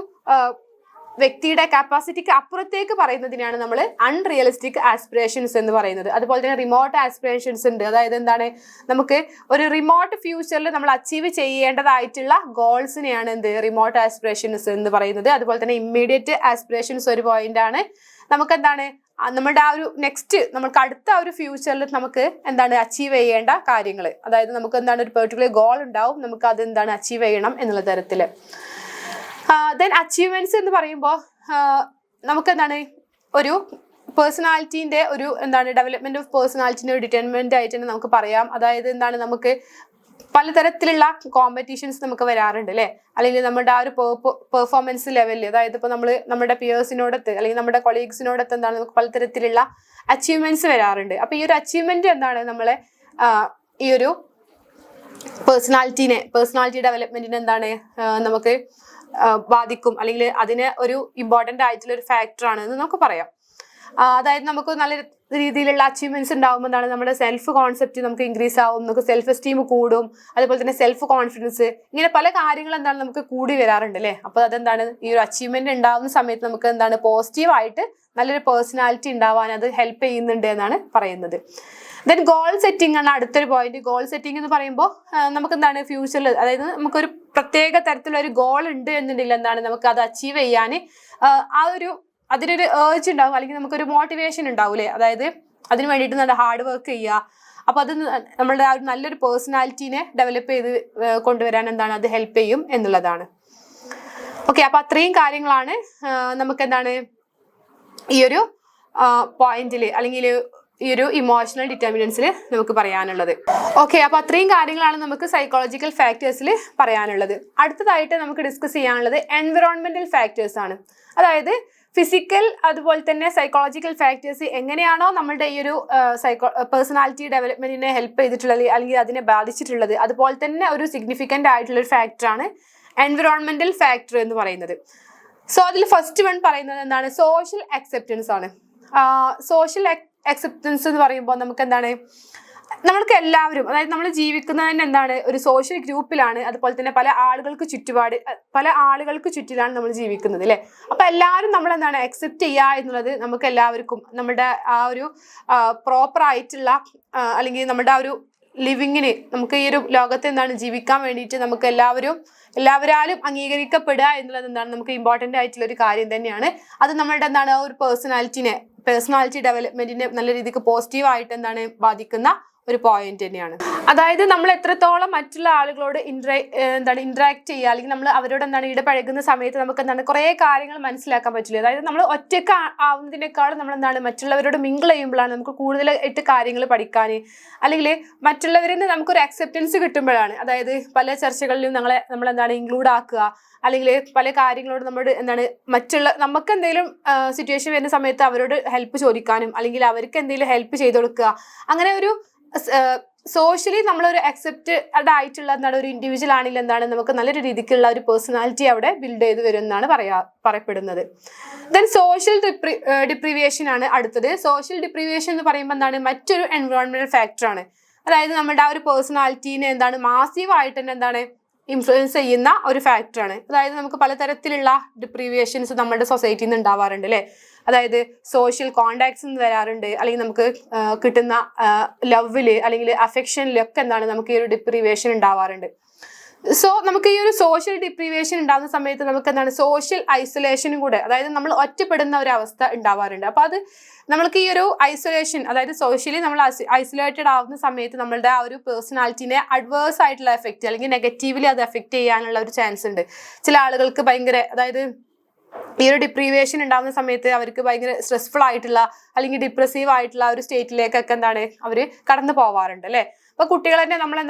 A: വ്യക്തിയുടെ കപ്പാസിറ്റിക്ക് അപ്പുറത്തേക്ക് പറയുന്നതിനാണ് നമ്മൾ അൺറിയലിസ്റ്റിക് ആസ്പിറേഷൻസ് എന്ന് പറയുന്നത്. അതുപോലെ തന്നെ റിമോട്ട് ആസ്പിറേഷൻസ് ഉണ്ട്. അതായത് എന്താണ് നമുക്ക് ഒരു റിമോട്ട് ഫ്യൂച്ചറിൽ നമ്മൾ അച്ചീവ് ചെയ്യേണ്ടതായിട്ടുള്ള ഗോൾസിനെയാണ് എന്ത് റിമോട്ട് ആസ്പിറേഷൻസ് എന്ന് പറയുന്നത്. അതുപോലെ തന്നെ ഇമ്മീഡിയറ്റ് ആസ്പിറേഷൻസ് ഒരു പോയിന്റ് ആണ്. നമുക്ക് എന്താണ് നമ്മുടെ ആ ഒരു നെക്സ്റ്റ് നമുക്ക് അടുത്ത ഒരു ഫ്യൂച്ചറിൽ നമുക്ക് എന്താണ് അച്ചീവ് ചെയ്യേണ്ട കാര്യങ്ങൾ, അതായത് നമുക്ക് എന്താണ് ഒരു പെർട്ടിക്കുലർ ഗോൾ ഉണ്ടാവും, നമുക്ക് അത് എന്താണ് അച്ചീവ് ചെയ്യണം എന്നുള്ള തരത്തിൽ. ദെൻ അച്ചീവ്മെന്റ്സ് എന്ന് പറയുമ്പോൾ നമുക്ക് എന്താണ് ഒരു പേഴ്സണാലിറ്റീൻ്റെ ഒരു എന്താണ് ഡെവലപ്മെന്റ് ഓഫ് പേഴ്സണാലിറ്റീൻ്റെ ഒരു ഡിറ്റർമിനന്റ് ആയിട്ട് തന്നെ നമുക്ക് പറയാം. അതായത് എന്താണ് നമുക്ക് പലതരത്തിലുള്ള കോമ്പറ്റീഷൻസ് നമുക്ക് വരാറുണ്ട് അല്ലേ, അല്ലെങ്കിൽ നമ്മുടെ ആ ഒരു പെർഫോമൻസ് ലെവലിൽ, അതായത് ഇപ്പോൾ നമ്മൾ നമ്മുടെ പിയേഴ്സിനോടൊത്ത് അല്ലെങ്കിൽ നമ്മുടെ കൊളീഗ്സിനോടൊത്ത് എന്താണ് നമുക്ക് പലതരത്തിലുള്ള അച്ചീവ്മെന്റ്സ് വരാറുണ്ട്. അപ്പോൾ ഈ ഒരു അച്ചീവ്മെന്റ് എന്താണ് നമ്മളെ ഈ ഒരു പേഴ്സണാലിറ്റി ഡെവലപ്മെന്റിന് എന്താണ് നമുക്ക് ബാധിക്കും, അല്ലെങ്കിൽ അതിന് ഒരു ഇമ്പോർട്ടൻ്റ് ആയിട്ടുള്ള ഒരു ഫാക്ടറാണ് എന്ന് നമുക്ക് പറയാം. അതായത് നമുക്ക് നല്ല രീതിയിലുള്ള അച്ചീവ്മെന്റ്സ് ഉണ്ടാകുമ്പോൾ എന്താണ് നമ്മുടെ സെൽഫ് കോൺസെപ്റ്റ് നമുക്ക് ഇൻക്രീസ് ആവും, നമുക്ക് സെൽഫ് എസ്റ്റീം കൂടും, അതുപോലെ തന്നെ സെൽഫ് കോൺഫിഡൻസ്, ഇങ്ങനെ പല കാര്യങ്ങൾ എന്താണ് നമുക്ക് കൂടി വരാറുണ്ട് അല്ലേ. അപ്പോൾ അതെന്താണ് ഈ ഒരു അച്ചീവ്മെന്റ് ഉണ്ടാകുന്ന സമയത്ത് നമുക്ക് എന്താണ് പോസിറ്റീവായിട്ട് നല്ലൊരു പേഴ്സണാലിറ്റി ഉണ്ടാവാൻ അത് ഹെൽപ്പ് ചെയ്യുന്നുണ്ട് എന്നാണ് പറയുന്നത്. ദെൻ ഗോൾ സെറ്റിംഗ് ആണ് അടുത്തൊരു പോയിന്റ്. ഗോൾ സെറ്റിംഗ് എന്ന് പറയുമ്പോൾ നമുക്ക് എന്താണ് ഫ്യൂച്ചറിൽ, അതായത് നമുക്കൊരു പ്രത്യേക തരത്തിലുള്ള ഒരു ഗോൾ ഉണ്ട് എന്നുണ്ടെങ്കിൽ എന്താണ് നമുക്ക് അത് അച്ചീവ് ചെയ്യാൻ അതിനൊരു ഏർജ് ഉണ്ടാവും, അല്ലെങ്കിൽ നമുക്കൊരു മോട്ടിവേഷൻ ഉണ്ടാവൂലേ, അതായത് അതിന് വേണ്ടിയിട്ട് നല്ല ഹാർഡ് വർക്ക് ചെയ്യുക. അപ്പോൾ അത് നമ്മളുടെ ആ ഒരു നല്ലൊരു പേഴ്സണാലിറ്റീനെ ഡെവലപ്പ് ചെയ്ത് കൊണ്ടുവരാൻ എന്താണ് അത് ഹെൽപ്പ് ചെയ്യും എന്നുള്ളതാണ്. ഓക്കെ, അപ്പോൾ അത്രയും കാര്യങ്ങളാണ് നമുക്ക് എന്താണ് ഈ ഒരു പോയിന്റിൽ അല്ലെങ്കിൽ ഈ ഒരു ഇമോഷണൽ ഡിറ്റർമിനൻസിൽ നമുക്ക് പറയാനുള്ളത്. ഓക്കെ, അപ്പോൾ അത്രയും കാര്യങ്ങളാണ് നമുക്ക് സൈക്കോളജിക്കൽ ഫാക്ടേഴ്സിൽ പറയാനുള്ളത്. അടുത്തതായിട്ട് നമുക്ക് ഡിസ്കസ് ചെയ്യാനുള്ളത് എൻവിറോൺമെന്റൽ ഫാക്ടേഴ്സ് ആണ്. അതായത് ഫിസിക്കൽ അതുപോലെ തന്നെ സൈക്കോളജിക്കൽ ഫാക്ടേഴ്സ് എങ്ങനെയാണോ നമ്മളുടെ ഈ ഒരു പേഴ്സണാലിറ്റി ഡെവലപ്മെന്റിനെ ഹെൽപ്പ് ചെയ്തിട്ടുള്ളത് അല്ലെങ്കിൽ അതിനെ ബാധിച്ചിട്ടുള്ളത്, അതുപോലെ തന്നെ ഒരു സിഗ്നിഫിക്കൻ്റ് ആയിട്ടുള്ള ഒരു ഫാക്ടറാണ് എൻവിറോൺമെന്റൽ ഫാക്ടർ എന്ന് പറയുന്നത്. സോ അതിൽ ഫസ്റ്റ് വൺ പറയുന്നത് എന്താണ് സോഷ്യൽ അക്സെപ്റ്റൻസ് ആണ്. സോഷ്യൽ അക്സെപ്റ്റൻസ് എന്ന് പറയുമ്പോൾ നമുക്ക് എന്താണ് നമ്മൾക്ക് എല്ലാവരും, അതായത് നമ്മൾ ജീവിക്കുന്നത് തന്നെ എന്താണ് ഒരു സോഷ്യൽ ഗ്രൂപ്പിലാണ്, അതുപോലെ തന്നെ പല ആളുകൾക്ക് ചുറ്റിലാണ് നമ്മൾ ജീവിക്കുന്നത് അല്ലേ. അപ്പൊ എല്ലാവരും നമ്മൾ എന്താണ് അക്സെപ്റ്റ് ചെയ്യുക എന്നുള്ളത് നമുക്ക് എല്ലാവർക്കും നമ്മുടെ ആ ഒരു പ്രോപ്പർ ആയിട്ടുള്ള അല്ലെങ്കിൽ നമ്മുടെ ആ ഒരു ലിവിങ്ങിന് നമുക്ക് ഈ ഒരു ലോകത്ത് എന്താണ് ജീവിക്കാൻ വേണ്ടിയിട്ട് നമുക്ക് എല്ലാവരാലും അംഗീകരിക്കപ്പെടുക എന്നുള്ളത് എന്താണ് നമുക്ക് ഇമ്പോർട്ടൻ്റ് ആയിട്ടുള്ള ഒരു കാര്യം തന്നെയാണ്. അത് നമ്മളുടെ എന്താണ് ആ ഒരു പേഴ്സണാലിറ്റി ഡെവലപ്മെന്റിനെ നല്ല രീതിക്ക് പോസിറ്റീവായിട്ട് എന്താണ് ബാധിക്കുന്ന ഒരു പോയിന്റ് തന്നെയാണ്. അതായത് നമ്മൾ എത്രത്തോളം മറ്റുള്ള ആളുകളോട് ഇന്ററാക്ട് ചെയ്യുക, അല്ലെങ്കിൽ നമ്മൾ അവരോട് ഇടപഴകുന്ന സമയത്ത് നമുക്ക് കുറേ കാര്യങ്ങൾ മനസ്സിലാക്കാൻ പറ്റില്ല. അതായത് നമ്മൾ ഒറ്റയ്ക്ക് ആവുന്നതിനേക്കാളും നമ്മൾ മറ്റുള്ളവരോട് മിങ്കിൾ ചെയ്യുമ്പോഴാണ് നമുക്ക് കൂടുതലായിട്ട് കാര്യങ്ങൾ പഠിക്കാൻ, അല്ലെങ്കിൽ മറ്റുള്ളവരിൽ നിന്ന് നമുക്കൊരു അക്സെപ്റ്റൻസ് കിട്ടുമ്പോഴാണ്. അതായത് പല ചർച്ചകളിലും നമ്മൾ ഇൻക്ലൂഡ് ആക്കുക, അല്ലെങ്കിൽ പല കാര്യങ്ങളോട് നമുക്ക് എന്തെങ്കിലും സിറ്റുവേഷൻ വരുന്ന സമയത്ത് അവരോട് ഹെൽപ്പ് ചോദിക്കാനും, അല്ലെങ്കിൽ അവർക്ക് എന്തെങ്കിലും ഹെൽപ്പ് ചെയ്ത് കൊടുക്കുക, അങ്ങനെ ഒരു സോഷ്യലി നമ്മളൊരു അക്സെപ്റ്റഡ് ആയിട്ടുള്ള ഒരു ഇൻഡിവിജ്വൽ ആണെങ്കിൽ നമുക്ക് നല്ലൊരു രീതിക്കുള്ള ഒരു പേഴ്സണാലിറ്റി അവിടെ ബിൽഡ് ചെയ്ത് വരും എന്നാണ് പറയപ്പെടുന്നത്. ദെൻ സോഷ്യൽ ഡിപ്രിവിയേഷൻ ആണ് അടുത്തത്. സോഷ്യൽ ഡിപ്രിവിയേഷൻ എന്ന് പറയുമ്പോൾ മറ്റൊരു എൻവയോൺമെന്റൽ ഫാക്ടറാണ്. അതായത് നമ്മുടെ ആ ഒരു പേഴ്സണാലിറ്റീനെ മാസീവായിട്ട് തന്നെ ഇൻഫ്ലുവൻസ് ചെയ്യുന്ന ഒരു ഫാക്ടറാണ്. അതായത് നമുക്ക് പലതരത്തിലുള്ള ഡിപ്രിവിയേഷൻസ് നമ്മുടെ സൊസൈറ്റിയിൽ നിന്ന് ഉണ്ടാവാറുണ്ട് അല്ലേ. അതായത് സോഷ്യൽ കോണ്ടാക്ട്സ് നിന്ന് വരാറുണ്ട്, അല്ലെങ്കിൽ നമുക്ക് കിട്ടുന്ന ലവില് അല്ലെങ്കിൽ അഫെക്ഷനിലൊക്കെ നമുക്ക് ഈ ഒരു ഡിപ്രിവിയേഷൻ ഉണ്ടാവാറുണ്ട്. സോ നമുക്ക് ഈ ഒരു സോഷ്യൽ ഡിപ്രിവിയേഷൻ ഉണ്ടാകുന്ന സമയത്ത് നമുക്ക് സോഷ്യൽ ഐസൊലേഷനും കൂടെ, അതായത് നമ്മൾ ഒറ്റപ്പെടുന്ന ഒരു അവസ്ഥ ഉണ്ടാവാറുണ്ട്. അപ്പൊ അത് നമ്മൾക്ക് ഈ ഒരു ഐസൊലേഷൻ, അതായത് സോഷ്യലി നമ്മൾ ഐസൊലേറ്റഡ് ആവുന്ന സമയത്ത് നമ്മളുടെ ആ ഒരു പേഴ്സണാലിറ്റിനെ അഡ്വേഴ്സ് ആയിട്ടുള്ള എഫക്റ്റ് അല്ലെങ്കിൽ നെഗറ്റീവ്ലി അത് എഫക്ട് ചെയ്യാനുള്ള ഒരു ചാൻസ് ഉണ്ട്. ചില ആളുകൾക്ക് അതായത് ഈ ഒരു ഡിപ്രീവിയേഷൻ ഉണ്ടാകുന്ന സമയത്ത് അവർക്ക് ഭയങ്കര സ്ട്രെസ്ഫുൾ ആയിട്ടുള്ള അല്ലെങ്കിൽ ഡിപ്രസീവ് ആയിട്ടുള്ള ഒരു സ്റ്റേറ്റിലേക്കൊക്കെ അവര് കടന്നു പോവാറുണ്ട് അല്ലെ. അപ്പൊ കുട്ടികൾ തന്നെ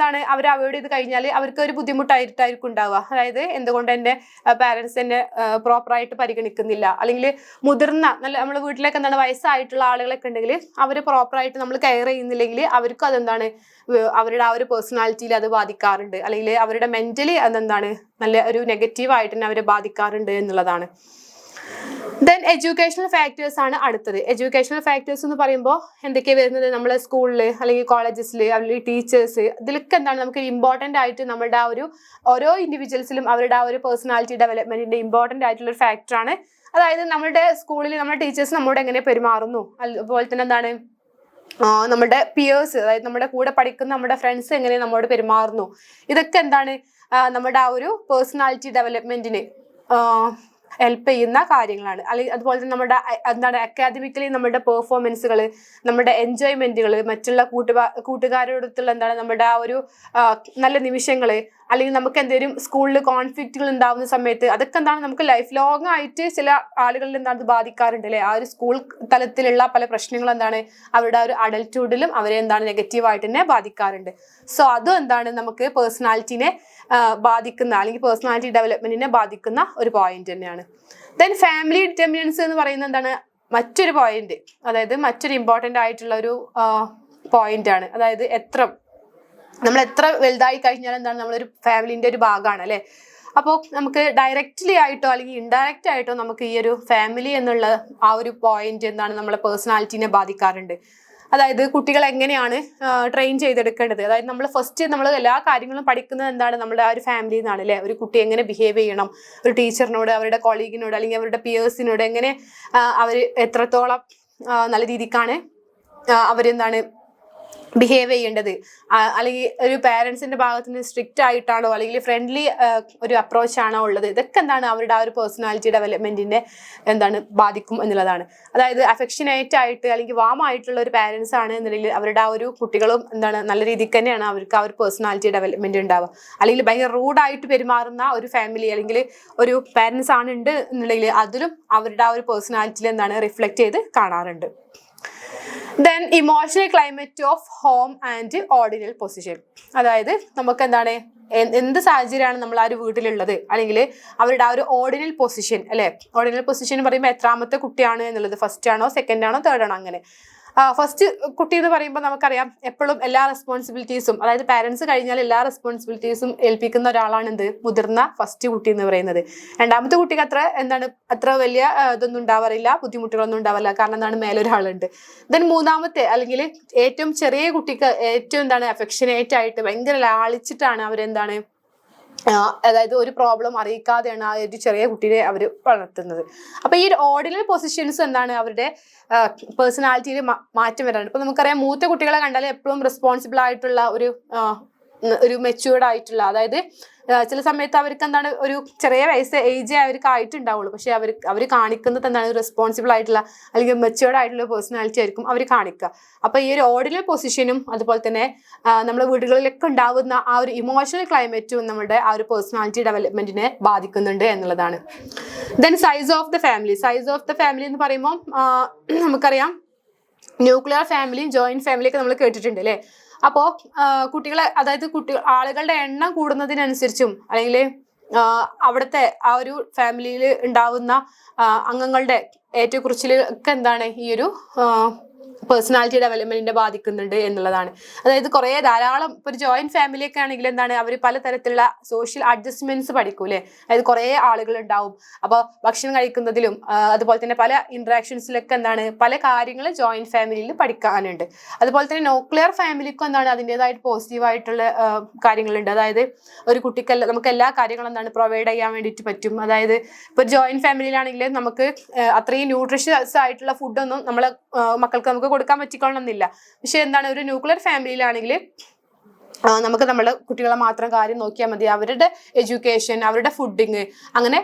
A: അവർ അവോയ്ഡ് ചെയ്ത് കഴിഞ്ഞാൽ അവർക്ക് ഒരു ബുദ്ധിമുട്ടായിട്ടായിരിക്കും ഉണ്ടാവുക. അതായത് എന്തുകൊണ്ട് എന്റെ പാരന്റ്സ് എന്നെ പ്രോപ്പറായിട്ട് പരിഗണിക്കുന്നില്ല, അല്ലെങ്കിൽ മുതിർന്ന നമ്മളെ വീട്ടിലേക്ക് വയസ്സായിട്ടുള്ള ആളുകളൊക്കെ ഉണ്ടെങ്കിൽ അവര് പ്രോപ്പറായിട്ട് നമ്മൾ കെയർ ചെയ്യുന്നില്ലെങ്കിൽ അവർക്കും അവരുടെ ആ ഒരു പേഴ്സണാലിറ്റിയിൽ അത് ബാധിക്കാറുണ്ട്, അല്ലെങ്കിൽ അവരുടെ മെന്റലി നല്ല ഒരു നെഗറ്റീവായിട്ട് തന്നെ അവരെ ബാധിക്കാറുണ്ട് എന്നുള്ളതാണ്. ദെൻ എഡ്യൂക്കേഷണൽ ഫാക്ടേഴ്സ് ആണ് അടുത്തത്. എഡ്യൂക്കേഷണൽ ഫാക്ടേഴ്സ് എന്ന് പറയുമ്പോൾ എന്തൊക്കെയാണ് വരുന്നത്? നമ്മളെ സ്കൂളിൽ അല്ലെങ്കിൽ കോളേജസിൽ അല്ലെങ്കിൽ ടീച്ചേഴ്സ്, ഇതിലൊക്കെ നമുക്ക് ഇമ്പോർട്ടൻ്റ് ആയിട്ട് നമ്മുടെ ആ ഒരു ഓരോ ഇൻഡിവിജ്വൽസിലും അവരുടെ ആ ഒരു പേഴ്സണാലിറ്റി ഡെവലപ്മെന്റിന്റെ ഇമ്പോർട്ടൻ്റ് ആയിട്ടുള്ള ഒരു ഫാക്ടറാണ്. അതായത് നമ്മുടെ സ്കൂളിൽ നമ്മുടെ ടീച്ചേഴ്സ് നമ്മോട് എങ്ങനെ പെരുമാറുന്നു, അതുപോലെ തന്നെ നമ്മുടെ പിയേഴ്സ്, അതായത് നമ്മുടെ കൂടെ പഠിക്കുന്ന നമ്മുടെ ഫ്രണ്ട്സ് എങ്ങനെ നമ്മോട് പെരുമാറുന്നു, ഇതൊക്കെ നമ്മുടെ ആ ഒരു പേഴ്സണാലിറ്റി ഡെവലപ്മെന്റിന് ഹെൽപ്പ് ചെയ്യുന്ന കാര്യങ്ങളാണ്. അല്ലെങ്കിൽ അതുപോലെ തന്നെ നമ്മുടെ അക്കാദമിക്കലി നമ്മുടെ പെർഫോമൻസുകൾ, നമ്മുടെ എൻജോയ്മെന്റുകൾ, മറ്റുള്ള കൂട്ടുകാരോടൊത്തുള്ള നമ്മുടെ ആ ഒരു നല്ല നിമിഷങ്ങൾ, അല്ലെങ്കിൽ നമുക്ക് എന്തെങ്കിലും സ്കൂളിൽ കോൺഫ്ലിക്റ്റുകൾ ഉണ്ടാകുന്ന സമയത്ത് അതൊക്കെ നമുക്ക് ലൈഫ് ലോങ് ആയിട്ട് ചില ആളുകളിൽ ബാധിക്കാറുണ്ട് അല്ലെ. ആ ഒരു സ്കൂൾ തലത്തിലുള്ള പല പ്രശ്നങ്ങൾ അവരുടെ ആ ഒരു അഡൽട്ട്ഹുഡിലും അവരെ നെഗറ്റീവായിട്ട് തന്നെ ബാധിക്കാറുണ്ട്. സോ അതും നമുക്ക് പേഴ്സണാലിറ്റിനെ ബാധിക്കുന്ന അല്ലെങ്കിൽ പേഴ്സണാലിറ്റി ഡെവലപ്മെന്റിനെ ബാധിക്കുന്ന ഒരു പോയിന്റ് തന്നെയാണ്. ദെൻ ഫാമിലി ഡിറ്റർമിനൻസ് എന്ന് പറയുന്നത് മറ്റൊരു പോയിന്റ്, അതായത് മറ്റൊരു ഇമ്പോർട്ടൻ്റ് ആയിട്ടുള്ള ഒരു പോയിന്റ് ആണ്. അതായത് നമ്മൾ എത്ര വലുതായി കഴിഞ്ഞാൽ നമ്മളൊരു ഫാമിലിന്റെ ഒരു ഭാഗമാണ് അല്ലെ. അപ്പോൾ നമുക്ക് ഡയറക്റ്റ്ലി ആയിട്ടോ അല്ലെങ്കിൽ ഇൻഡയറക്റ്റ് ആയിട്ടോ നമുക്ക് ഈ ഒരു ഫാമിലി എന്നുള്ള ആ ഒരു പോയിന്റ് നമ്മളെ പേഴ്സണാലിറ്റിനെ ബാധിക്കാറുണ്ട്. അതായത് കുട്ടികൾ എങ്ങനെയാണ് ട്രെയിൻ ചെയ്തെടുക്കേണ്ടത്, അതായത് നമ്മൾ എല്ലാ കാര്യങ്ങളും പഠിക്കുന്നത് നമ്മുടെ ആ ഒരു ഫാമിലിയിൽ നിന്നാണ് അല്ലെ. ഒരു കുട്ടി എങ്ങനെ ബിഹേവ് ചെയ്യണം, ഒരു ടീച്ചറിനോട്, അവരുടെ കൊളീഗിനോട്, അല്ലെങ്കിൽ അവരുടെ പിയേഴ്സിനോട് എങ്ങനെ അവർ എത്രത്തോളം നല്ല രീതിക്കാണ് ബിഹേവ് ചെയ്യേണ്ടത്, അല്ലെങ്കിൽ ഒരു പാരൻസിന്റെ ഭാഗത്ത് നിന്ന് സ്ട്രിക്റ്റ് ആയിട്ടാണോ അല്ലെങ്കിൽ ഫ്രണ്ട്ലി ഒരു അപ്രോച്ച് ആണോ ഉള്ളത്, ഇതൊക്കെ അവരുടെ ആ ഒരു പേഴ്സണാലിറ്റി ഡെവലപ്മെന്റിനെ ബാധിക്കും എന്നുള്ളതാണ്. അതായത് അഫെക്ഷനേറ്റ് ആയിട്ട് അല്ലെങ്കിൽ വാമായിട്ടുള്ള ഒരു പാരൻസ് ആണ് എന്നുണ്ടെങ്കിൽ അവരുടെ ആ ഒരു കുട്ടികളും നല്ല രീതിക്ക് തന്നെയാണ് അവർക്ക് ആ ഒരു പേഴ്സണാലിറ്റി ഡെവലപ്മെന്റ് ഉണ്ടാവുക. അല്ലെങ്കിൽ ഭയങ്കര റൂഡായിട്ട് പെരുമാറുന്ന ഒരു ഫാമിലി അല്ലെങ്കിൽ ഒരു പാരൻസ് ആണ് ഉണ്ട് എന്നുണ്ടെങ്കിൽ അതിലും അവരുടെ ആ ഒരു പേഴ്സണാലിറ്റിയിൽ റിഫ്ലക്ട് ചെയ്ത് കാണാറുണ്ട്. Then emotional climate of home and ordinal position, അതായത് നമുക്ക് എന്ത് സാഹചര്യമാണ് നമ്മൾ ആ ഒരു വീട്ടിലുള്ളത്, അല്ലെങ്കിൽ അവരുടെ ആ ഒരു ഓർഡിനൽ പൊസിഷൻ അല്ലെ. ഓർഡിനൽ പൊസിഷൻ പറയുമ്പോൾ എത്രാമത്തെ കുട്ടിയാണ് എന്നുള്ളത്, ഫസ്റ്റ് ആണോ സെക്കൻഡ് ആണോ തേർഡ് ആണോ അങ്ങനെ. ഫസ്റ്റ് കുട്ടി എന്ന് പറയുമ്പോൾ നമുക്കറിയാം എപ്പോഴും എല്ലാ റെസ്പോൺസിബിലിറ്റീസും, അതായത് പാരൻസ് കഴിഞ്ഞാൽ എല്ലാ റെസ്പോൺസിബിലിറ്റീസും ഏൽപ്പിക്കുന്ന ഒരാളാണ് മുതിർന്ന ഫസ്റ്റ് കുട്ടി എന്ന് പറയുന്നത്. രണ്ടാമത്തെ കുട്ടിക്ക് അത്ര വലിയ ഇതൊന്നും ഉണ്ടാവാറില്ല, ബുദ്ധിമുട്ടുകളൊന്നും ഉണ്ടാവില്ല, കാരണം മേലൊരാളുണ്ട്. ദെൻ മൂന്നാമത്തെ അല്ലെങ്കിൽ ഏറ്റവും ചെറിയ കുട്ടിക്ക് ഏറ്റവും അഫെക്ഷനേറ്റ് ആയിട്ട് ഭയങ്കര ലാളിച്ചിട്ടാണ് അതായത് ഒരു പ്രോബ്ലം അറിയിക്കാതെയാണ് ആ ഒരു ചെറിയ കുട്ടിയെ അവർ വളർത്തുന്നത്. അപ്പൊ ഈ ഓർഡിനൽ പൊസിഷൻസ് അവരുടെ പേഴ്സണാലിറ്റിയിൽ മാറ്റം വരാണ്. ഇപ്പൊ നമുക്കറിയാം മൂത്ത കുട്ടികളെ കണ്ടാൽ എപ്പോഴും റെസ്പോൺസിബിൾ ആയിട്ടുള്ള ഒരു മെച്യൂർഡ് ആയിട്ടുള്ള, അതായത് ചില സമയത്ത് അവർക്ക് എന്താണ് ഒരു ചെറിയ ഏജ് അവർക്ക് ആയിട്ടുണ്ടാവുള്ളൂ, പക്ഷെ അവർ കാണിക്കുന്നത് എന്താണ് റെസ്പോൺസിബിൾ ആയിട്ടുള്ള അല്ലെങ്കിൽ മെച്ചുവേർഡ് ആയിട്ടുള്ള പേഴ്സണാലിറ്റി ആയിരിക്കും അവർ കാണിക്കുക. അപ്പൊ ഈ ഒരു ഓർഡിനൽ പൊസിഷനും അതുപോലെ തന്നെ നമ്മുടെ വീടുകളിലൊക്കെ ഉണ്ടാവുന്ന ആ ഒരു ഇമോഷണൽ ക്ലൈമറ്റും നമ്മുടെ ആ ഒരു പേഴ്സണാലിറ്റി ഡെവലപ്മെന്റിനെ ബാധിക്കുന്നുണ്ട് എന്നുള്ളതാണ്. Then size of the family. Size of the family എന്ന് പറയുമ്പോൾ നമുക്കറിയാം ന്യൂക്ലിയർ ഫാമിലിയും ജോയിന്റ് ഫാമിലിയൊക്കെ നമ്മൾ കേട്ടിട്ടുണ്ട് അല്ലേ. അപ്പോൾ കുട്ടികളെ, അതായത് ആളുകളുടെ എണ്ണം കൂടുന്നതിനനുസരിച്ചും അല്ലെങ്കിൽ അവിടുത്തെ ആ ഒരു ഫാമിലിയിൽ ഉണ്ടാവുന്ന അംഗങ്ങളുടെ ഏറ്റക്കുറിച്ചിലൊക്കെ എന്താണ് ഈ ഒരു പേഴ്സണാലിറ്റി ഡെവലപ്മെന്റിനെ ബാധിക്കുന്നുണ്ട് എന്നുള്ളതാണ്. അതായത് ധാരാളം ഒരു ജോയിന്റ് ഫാമിലി ഒക്കെ ആണെങ്കിൽ എന്താണ് അവർ പലതരത്തിലുള്ള സോഷ്യൽ അഡ്ജസ്റ്റ്മെന്റ്സ് പഠിക്കൂലേ. അതായത് കുറേ ആളുകൾ ഉണ്ടാവും. അപ്പോൾ ഭക്ഷണം കഴിക്കുന്നതിലും അതുപോലെ തന്നെ പല ഇന്ററാക്ഷൻസിലൊക്കെ എന്താണ് പല കാര്യങ്ങളും ജോയിന്റ് ഫാമിലിയിൽ പഠിക്കാനുണ്ട്. അതുപോലെ തന്നെ ന്യൂക്ലിയർ ഫാമിലിക്കും എന്താണ് അതിൻ്റെതായിട്ട് പോസിറ്റീവായിട്ടുള്ള കാര്യങ്ങളുണ്ട്. അതായത് ഒരു കുട്ടിക്ക് നമുക്ക് എല്ലാ കാര്യങ്ങളും എന്താണ് പ്രൊവൈഡ് ചെയ്യാൻ വേണ്ടിയിട്ട് പറ്റും. അതായത് ഇപ്പോൾ ജോയിന്റ് ഫാമിലിയിലാണെങ്കിൽ നമുക്ക് അത്രയും ന്യൂട്രീഷ്യസ് ആയിട്ടുള്ള ഫുഡൊന്നും നമ്മളെ മക്കൾക്ക് നമുക്ക് കൊടുക്കാൻ പറ്റിക്കൊള്ളണമെന്നില്ല. പക്ഷെ എന്താണ് ഒരു ന്യൂക്ലിയർ ഫാമിലിയിലാണെങ്കിൽ നമുക്ക് നമ്മുടെ കുട്ടികളെ മാത്രം കാര്യം നോക്കിയാൽ മതി. അവരുടെ എഡ്യൂക്കേഷൻ, അവരുടെ ഫുഡിങ്, അങ്ങനെ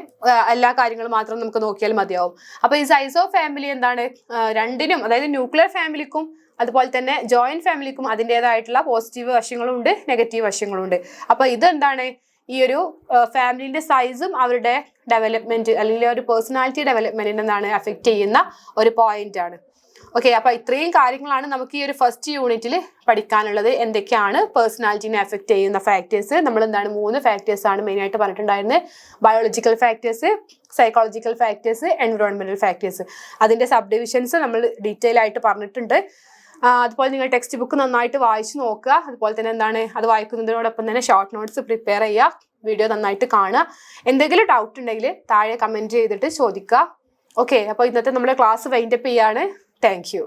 A: എല്ലാ കാര്യങ്ങളും മാത്രം നമുക്ക് നോക്കിയാൽ മതിയാവും. അപ്പൊ ഈ സൈസ് ഓഫ് ഫാമിലി എന്താണ് രണ്ടിനും, അതായത് ന്യൂക്ലിയർ ഫാമിലിക്കും അതുപോലെ തന്നെ ജോയിന്റ് ഫാമിലിക്കും അതിൻ്റെതായിട്ടുള്ള പോസിറ്റീവ് വശങ്ങളും ഉണ്ട്, നെഗറ്റീവ് വശങ്ങളും ഉണ്ട്. അപ്പൊ ഇതെന്താണ് ഈ ഒരു ഫാമിലിന്റെ സൈസും അവരുടെ ഡെവലപ്മെന്റ് അല്ലെങ്കിൽ ഒരു പേഴ്സണാലിറ്റി ഡെവലപ്മെന്റിനെ എന്താണ് അഫക്റ്റ് ചെയ്യുന്ന ഒരു പോയിന്റ് ആണ്. ഓക്കെ, അപ്പൊ ഇത്രയും കാര്യങ്ങളാണ് നമുക്ക് ഈ ഒരു ഫസ്റ്റ് യൂണിറ്റിൽ പഠിക്കാനുള്ളത്. എന്തൊക്കെയാണ് പേഴ്സണാലിറ്റിനെ എഫക്ട് ചെയ്യുന്ന ഫാക്ടേഴ്സ്. നമ്മൾ എന്താണ് 3 ഫാക്ടേഴ്സ് ആണ് മെയിൻ ആയിട്ട് പറഞ്ഞിട്ടുണ്ടായിരുന്നത്. Biological factors, psychological factors, environmental factors. അതിന്റെ സബ് ഡിവിഷൻസ് നമ്മൾ ഡീറ്റെയിൽ ആയിട്ട് പറഞ്ഞിട്ടുണ്ട്. അതുപോലെ നിങ്ങൾ ടെക്സ്റ്റ് ബുക്ക് നന്നായിട്ട് വായിച്ചു നോക്കുക. അതുപോലെ തന്നെ എന്താണ് അത് വായിക്കുന്നതിനോടൊപ്പം തന്നെ ഷോർട്ട് നോട്ട്സ് പ്രിപ്പയർ ചെയ്യുക. വീഡിയോ നന്നായിട്ട് കാണുക. എന്തെങ്കിലും ഡൗട്ട് ഉണ്ടെങ്കിൽ താഴെ കമന്റ് ചെയ്തിട്ട് ചോദിക്കുക. ഓക്കെ, അപ്പോൾ ഇന്നത്തെ നമ്മുടെ ക്ലാസ് വൈൻഡപ്പ് ചെയ്യാണ്. Thank you.